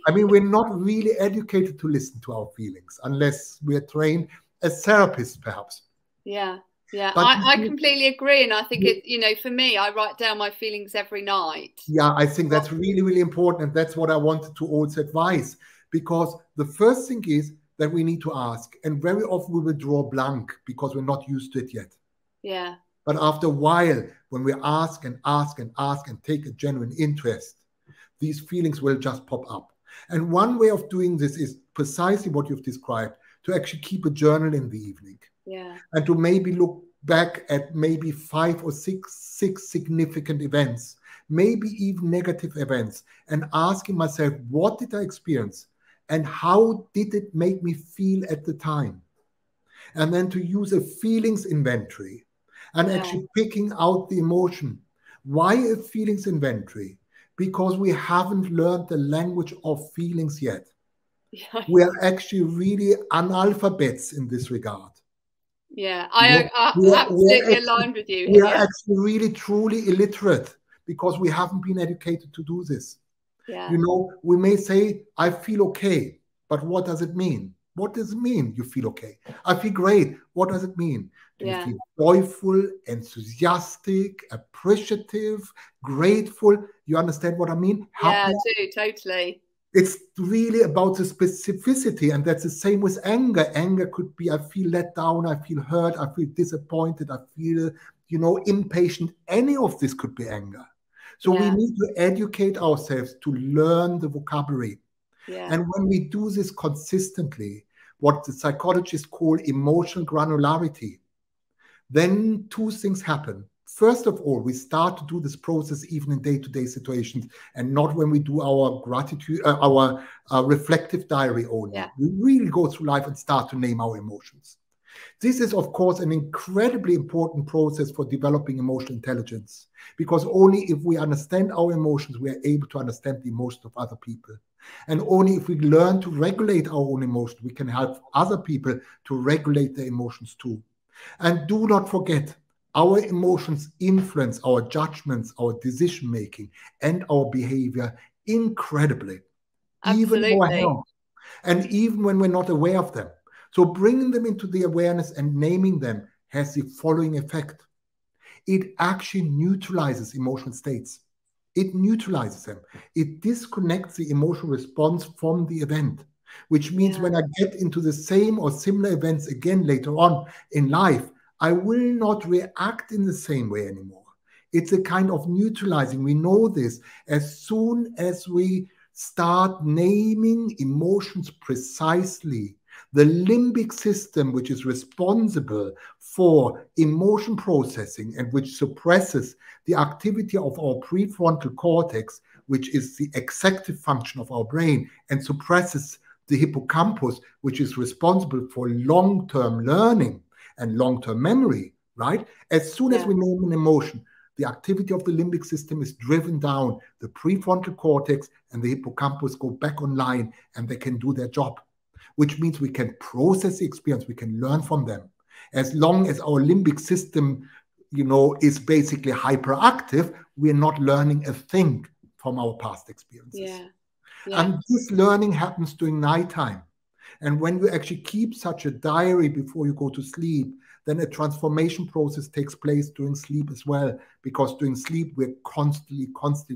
I mean, we're not really educated to listen to our feelings unless we're trained as therapists, perhaps. Yeah. Yeah, I completely agree. And I think it, you know, for me, I write down my feelings every night. Yeah, I think that's really, really important. And that's what I wanted to also advise, because the first thing is that we need to ask. And very often we will draw blank because we're not used to it yet. Yeah. But after a while, when we ask and ask and ask and take a genuine interest, these feelings will just pop up. And one way of doing this is precisely what you've described, to actually keep a journal in the evening. Yeah. And to maybe look back at maybe 5 or 6 significant events, maybe even negative events, and asking myself, what did I experience? And how did it make me feel at the time? And then to use a feelings inventory and actually picking out the emotion. Why a feelings inventory? Because we haven't learned the language of feelings yet. Yeah. We are actually really analphabets in this regard. Yeah, I absolutely aligned with you. We are actually really, truly illiterate because we haven't been educated to do this. Yeah. You know, we may say, I feel okay, but what does it mean? What does it mean you feel okay? I feel great. What does it mean? Do you feel joyful, enthusiastic, appreciative, grateful? You understand what I mean? Happy? Yeah, I do, totally. It's really about the specificity, and that's the same with anger. Anger could be, I feel let down, I feel hurt, I feel disappointed, I feel, you know, impatient. Any of this could be anger. So we need to educate ourselves to learn the vocabulary. Yeah. And when we do this consistently, what the psychologists call emotional granularity, then 2 things happen. First of all, we start to do this process even in day-to-day situations, and not when we do our gratitude, our reflective diary only. Yeah. We really go through life and start to name our emotions. This is, of course, an incredibly important process for developing emotional intelligence, because only if we understand our emotions, we are able to understand the emotions of other people. And only if we learn to regulate our own emotions, we can help other people to regulate their emotions too. And do not forget, our emotions influence our judgments, our decision-making, and our behavior incredibly. Absolutely. Even our health. And even when we're not aware of them. So bringing them into the awareness and naming them has the following effect. It actually neutralizes emotional states. It neutralizes them. It disconnects the emotional response from the event, which means when I get into the same or similar events again later on in life, I will not react in the same way anymore. It's a kind of neutralizing. We know this. As soon as we start naming emotions precisely, the limbic system, which is responsible for emotion processing and which suppresses the activity of our prefrontal cortex, which is the executive function of our brain, and suppresses the hippocampus, which is responsible for long-term learning and long-term memory, right? As soon as we name an emotion, the activity of the limbic system is driven down, the prefrontal cortex and the hippocampus go back online, and they can do their job, which means we can process the experience, we can learn from them. As long as our limbic system, you know, is basically hyperactive, we're not learning a thing from our past experiences. Yeah. And this learning happens during nighttime. And when you actually keep such a diary before you go to sleep, then a transformation process takes place during sleep as well. Because during sleep, we're constantly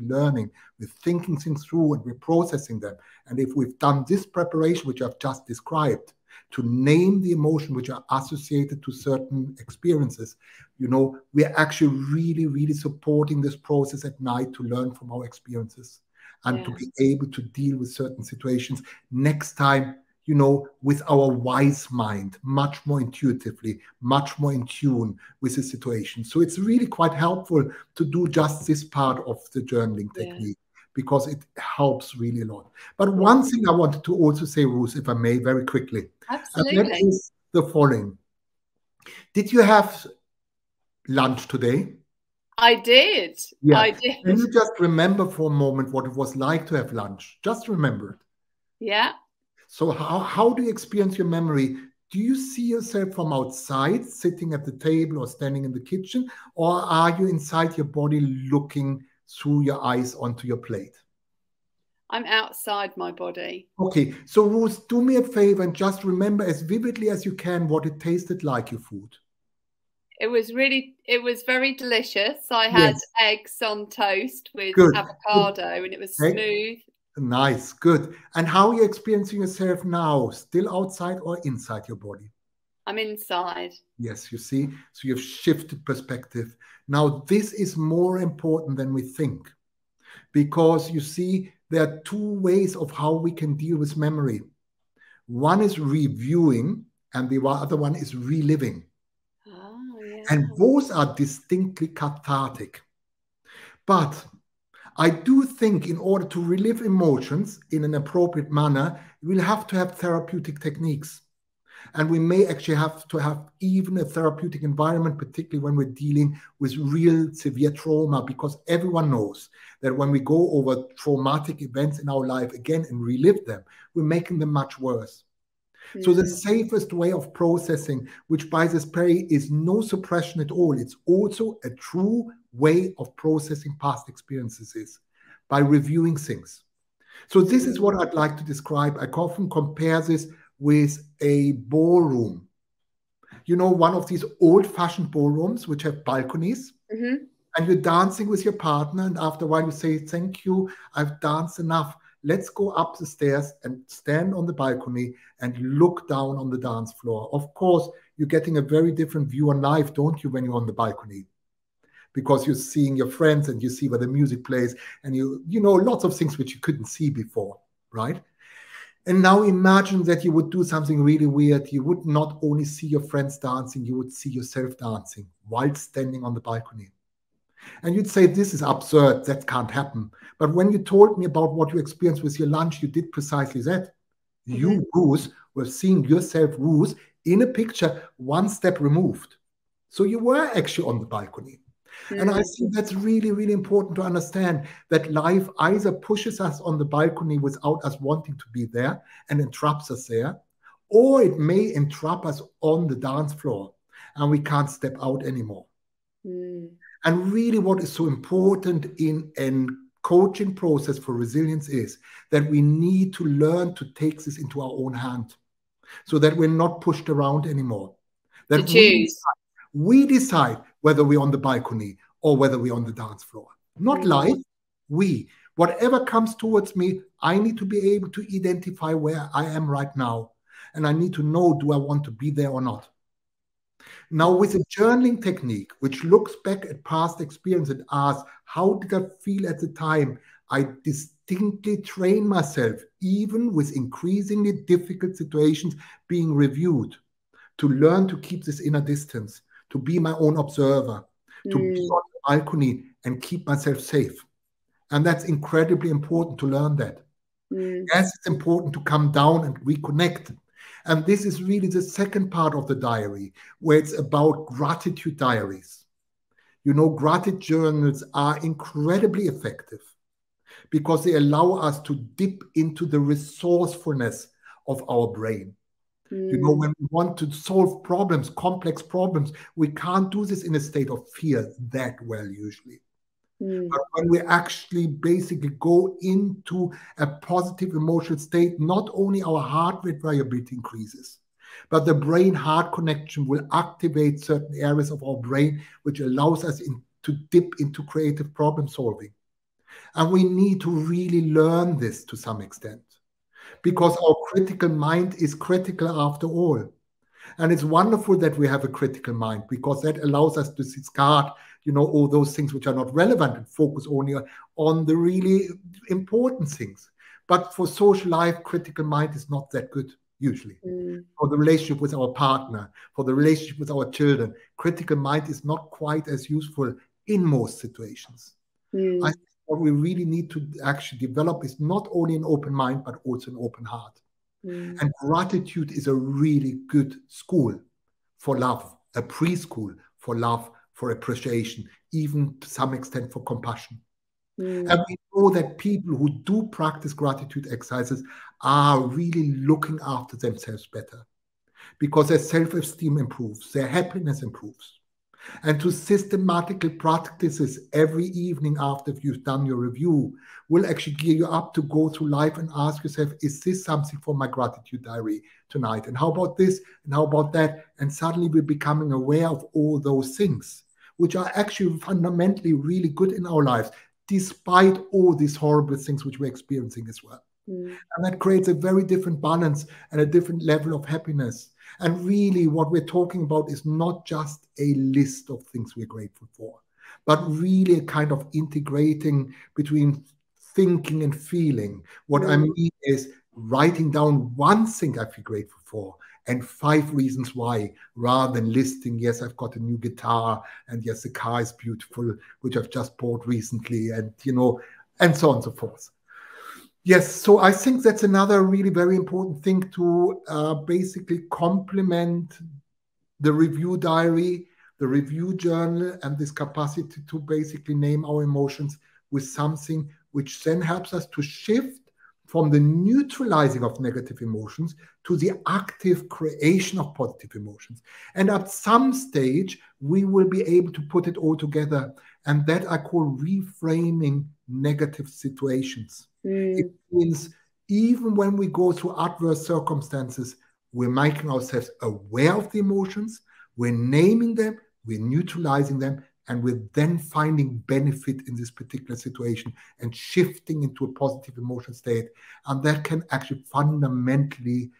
learning. We're thinking things through and we're processing them. And if we've done this preparation, which I've just described, to name the emotion which are associated to certain experiences, you know, we're actually really, really supporting this process at night to learn from our experiences and to be able to deal with certain situations next time, you know, with our wise mind, much more intuitively, much more in tune with the situation. So it's really quite helpful to do just this part of the journaling technique, because it helps really a lot. But one thing I wanted to also say, Ruth, if I may, very quickly. Absolutely. And that is the following. Did you have lunch today? I did. Yeah. I did. Can you just remember for a moment what it was like to have lunch? Just remember it. Yeah. So how do you experience your memory? Do you see yourself from outside, sitting at the table or standing in the kitchen? Or are you inside your body looking through your eyes onto your plate? I'm outside my body. Okay, so Ruth, do me a favor and just remember as vividly as you can what it tasted like, your food. It was very delicious. I had eggs on toast with avocado, and it was smooth. Nice, good. And how are you experiencing yourself now? Still outside or inside your body? I'm inside. Yes, you see, so you've shifted perspective. Now, this is more important than we think, because you see, there are two ways of how we can deal with memory. One is reviewing, and the other one is reliving. Oh, yeah. And both are distinctly cathartic. But I do think in order to relive emotions in an appropriate manner, we'll have to have therapeutic techniques. And we may actually have to have even a therapeutic environment, particularly when we're dealing with real severe trauma, because everyone knows that when we go over traumatic events in our life again and relive them, we're making them much worse. So the safest way of processing, which by this way is no suppression at all, it's also a true way of processing past experiences, is by reviewing things. So this is what I'd like to describe. I often compare this with a ballroom. You know, one of these old-fashioned ballrooms which have balconies, and you're dancing with your partner, and after a while you say, thank you, I've danced enough. Let's go up the stairs and stand on the balcony and look down on the dance floor. Of course, you're getting a very different view on life, don't you, when you're on the balcony? Because you're seeing your friends and you see where the music plays, and you know lots of things which you couldn't see before, right? And now imagine that you would do something really weird. You would not only see your friends dancing, you would see yourself dancing while standing on the balcony. And you'd say, this is absurd, that can't happen. But when you told me about what you experienced with your lunch, you did precisely that. You, Ruth, were seeing yourself, Ruth, in a picture one step removed. So you were actually on the balcony. And I think that's really, really important to understand, that life either pushes us on the balcony without us wanting to be there and entraps us there, or it may entrap us on the dance floor and we can't step out anymore. And really what is so important in a coaching process for resilience is that we need to learn to take this into our own hand so that we're not pushed around anymore. That we decide whether we're on the balcony or whether we're on the dance floor. Not life, we. Whatever comes towards me, I need to be able to identify where I am right now. And I need to know, do I want to be there or not? Now, with a journaling technique, which looks back at past experience and asks, how did I feel at the time? I distinctly train myself, even with increasingly difficult situations being reviewed, to learn to keep this inner distance, to be my own observer, to be on the balcony and keep myself safe. And that's incredibly important to learn that. Yes, it's important to come down and reconnect. And this is really the second part of the diary, where it's about gratitude diaries. You know, gratitude journals are incredibly effective because they allow us to dip into the resourcefulness of our brain. You know, when we want to solve problems, complex problems, we can't do this in a state of fear that well, usually. But when we actually basically go into a positive emotional state, not only our heart rate variability increases, but the brain-heart connection will activate certain areas of our brain, which allows us to dip into creative problem solving. And we need to really learn this to some extent, because our critical mind is critical after all. And it's wonderful that we have a critical mind, because that allows us to discard, you know, all those things which are not relevant and focus only on the really important things. But for social life, critical mind is not that good, usually. For the relationship with our partner, for the relationship with our children, critical mind is not quite as useful in most situations. I think what we really need to actually develop is not only an open mind, but also an open heart. And gratitude is a really good school for love, a preschool for love, for appreciation, even to some extent for compassion. And we know that people who do practice gratitude exercises are really looking after themselves better, because their self-esteem improves, their happiness improves. And to systematically practice this every evening after you've done your review will actually gear you up to go through life and ask yourself, is this something for my gratitude diary tonight? And how about this? And how about that? And suddenly we're becoming aware of all those things, which are actually fundamentally really good in our lives, despite all these horrible things which we're experiencing as well. And that creates a very different balance and a different level of happiness. And really what we're talking about is not just a list of things we're grateful for, but really a kind of integrating between thinking and feeling. What I mean is writing down one thing I feel grateful for and 5 reasons why, rather than listing, yes, I've got a new guitar, and yes, the car is beautiful, which I've just bought recently, and, you know, and so on and so forth. Yes, so I think that's another really very important thing to basically complement the review diary, the review journal, and this capacity to basically name our emotions with something which then helps us to shift from the neutralizing of negative emotions to the active creation of positive emotions. And at some stage, we will be able to put it all together. And that I call reframing negative situations. It means even when we go through adverse circumstances, we're making ourselves aware of the emotions, we're naming them, we're neutralizing them, and we're then finding benefit in this particular situation and shifting into a positive emotional state. And that can actually fundamentally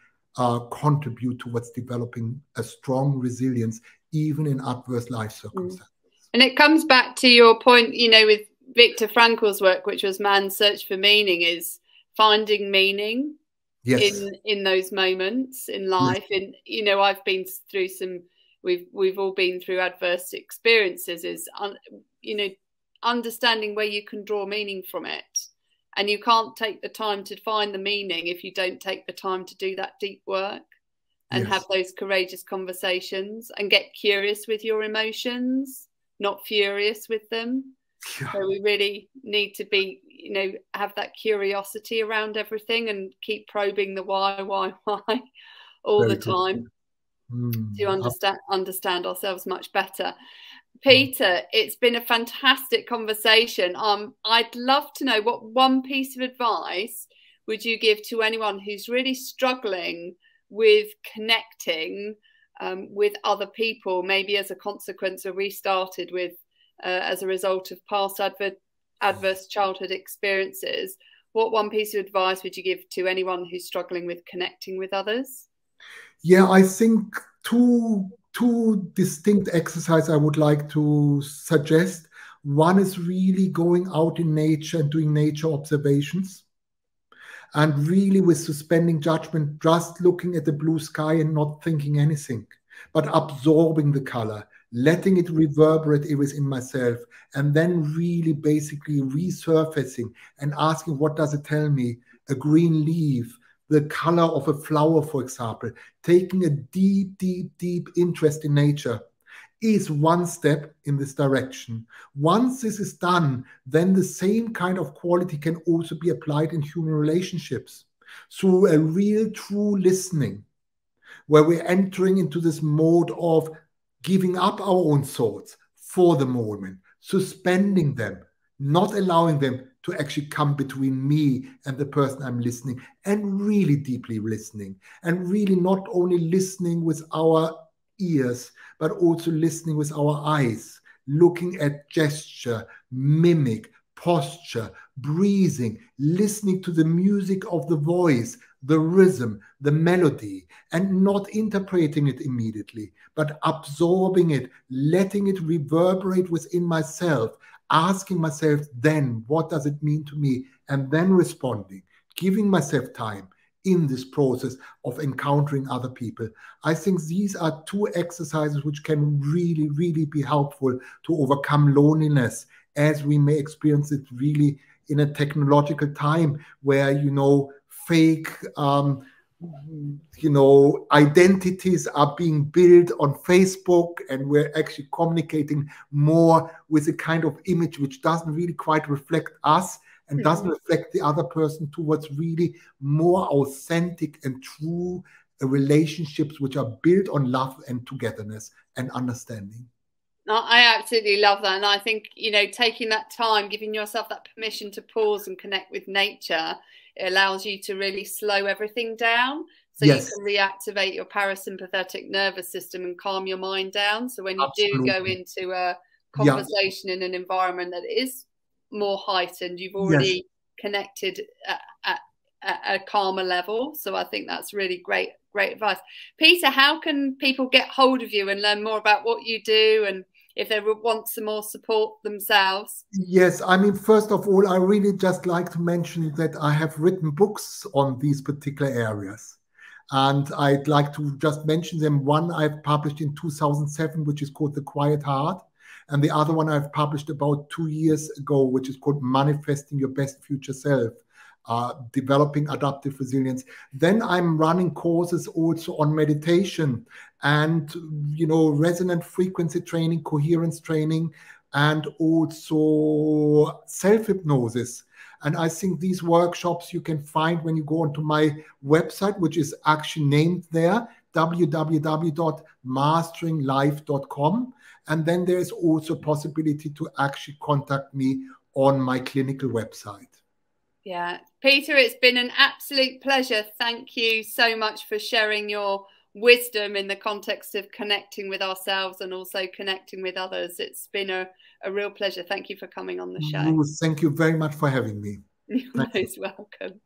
contribute towards developing a strong resilience, even in adverse life circumstances. And it comes back to your point, you know, with Viktor Frankl's work, which was Man's Search for Meaning, is finding meaning in those moments in life. And, you know, I've been through some, we've all been through adverse experiences, is, you know, understanding where you can draw meaning from it. And you can't take the time to find the meaning if you don't take the time to do that deep work and have those courageous conversations and get curious with your emotions, not furious with them. So we really need to be, you know, have that curiosity around everything and keep probing the why all the time to understand ourselves much better. Peter, it's been a fantastic conversation. I'd love to know, what one piece of advice would you give to anyone who's really struggling with connecting with other people, maybe as a consequence of restarted with as a result of past adverse childhood experiences? What one piece of advice would you give to anyone who's struggling with connecting with others? Yeah, I think two distinct exercises I would like to suggest. One is really going out in nature and doing nature observations, and really with suspending judgment, just looking at the blue sky and not thinking anything, but absorbing the color, letting it reverberate within myself, and then really basically resurfacing and asking, what does it tell me? A green leaf, the color of a flower, for example. Taking a deep, deep, deep interest in nature is one step in this direction. Once this is done, then the same kind of quality can also be applied in human relationships through a real, true listening, where we're entering into this mode of giving up our own thoughts for the moment, suspending them, not allowing them to actually come between me and the person I'm listening, and really deeply listening, and really not only listening with our ears, but also listening with our eyes, looking at gesture, mimic, posture, breathing, listening to the music of the voice, the rhythm, the melody, and not interpreting it immediately, but absorbing it, letting it reverberate within myself, asking myself then, what does it mean to me? And then responding, giving myself time in this process of encountering other people. I think these are two exercises which can really, really be helpful to overcome loneliness, as we may experience it really in a technological time where, you know, fake you know, identities are being built on Facebook, and we're actually communicating more with a kind of image which doesn't really quite reflect us and doesn't reflect the other person, towards really more authentic and true relationships which are built on love and togetherness and understanding. I absolutely love that. And I think, you know, taking that time, giving yourself that permission to pause and connect with nature, it allows you to really slow everything down. So you can reactivate your parasympathetic nervous system and calm your mind down. So when you do go into a conversation in an environment that is more heightened, you've already connected at a calmer level. So I think that's really great advice. Peter, how can people get hold of you and learn more about what you do, and if they want some more support themselves? Yes, I mean, first of all, I really just like to mention that I have written books on these particular areas. And I'd like to just mention them. One I've published in 2007, which is called The Quiet Heart. And the other one I've published about 2 years ago, which is called Manifesting Your Best Future Self, Developing Adaptive Resilience. Then I'm running courses also on meditation and, you know, resonant frequency training, coherence training, and also self-hypnosis. And I think these workshops you can find when you go onto my website, which is actually named there, www.masteringlife.com. And then there's also a possibility to actually contact me on my clinical website. Yeah, Peter, it's been an absolute pleasure. Thank you so much for sharing your wisdom in the context of connecting with ourselves and also connecting with others. It's been a real pleasure. Thank you for coming on the show. Thank you very much for having me. You're most welcome.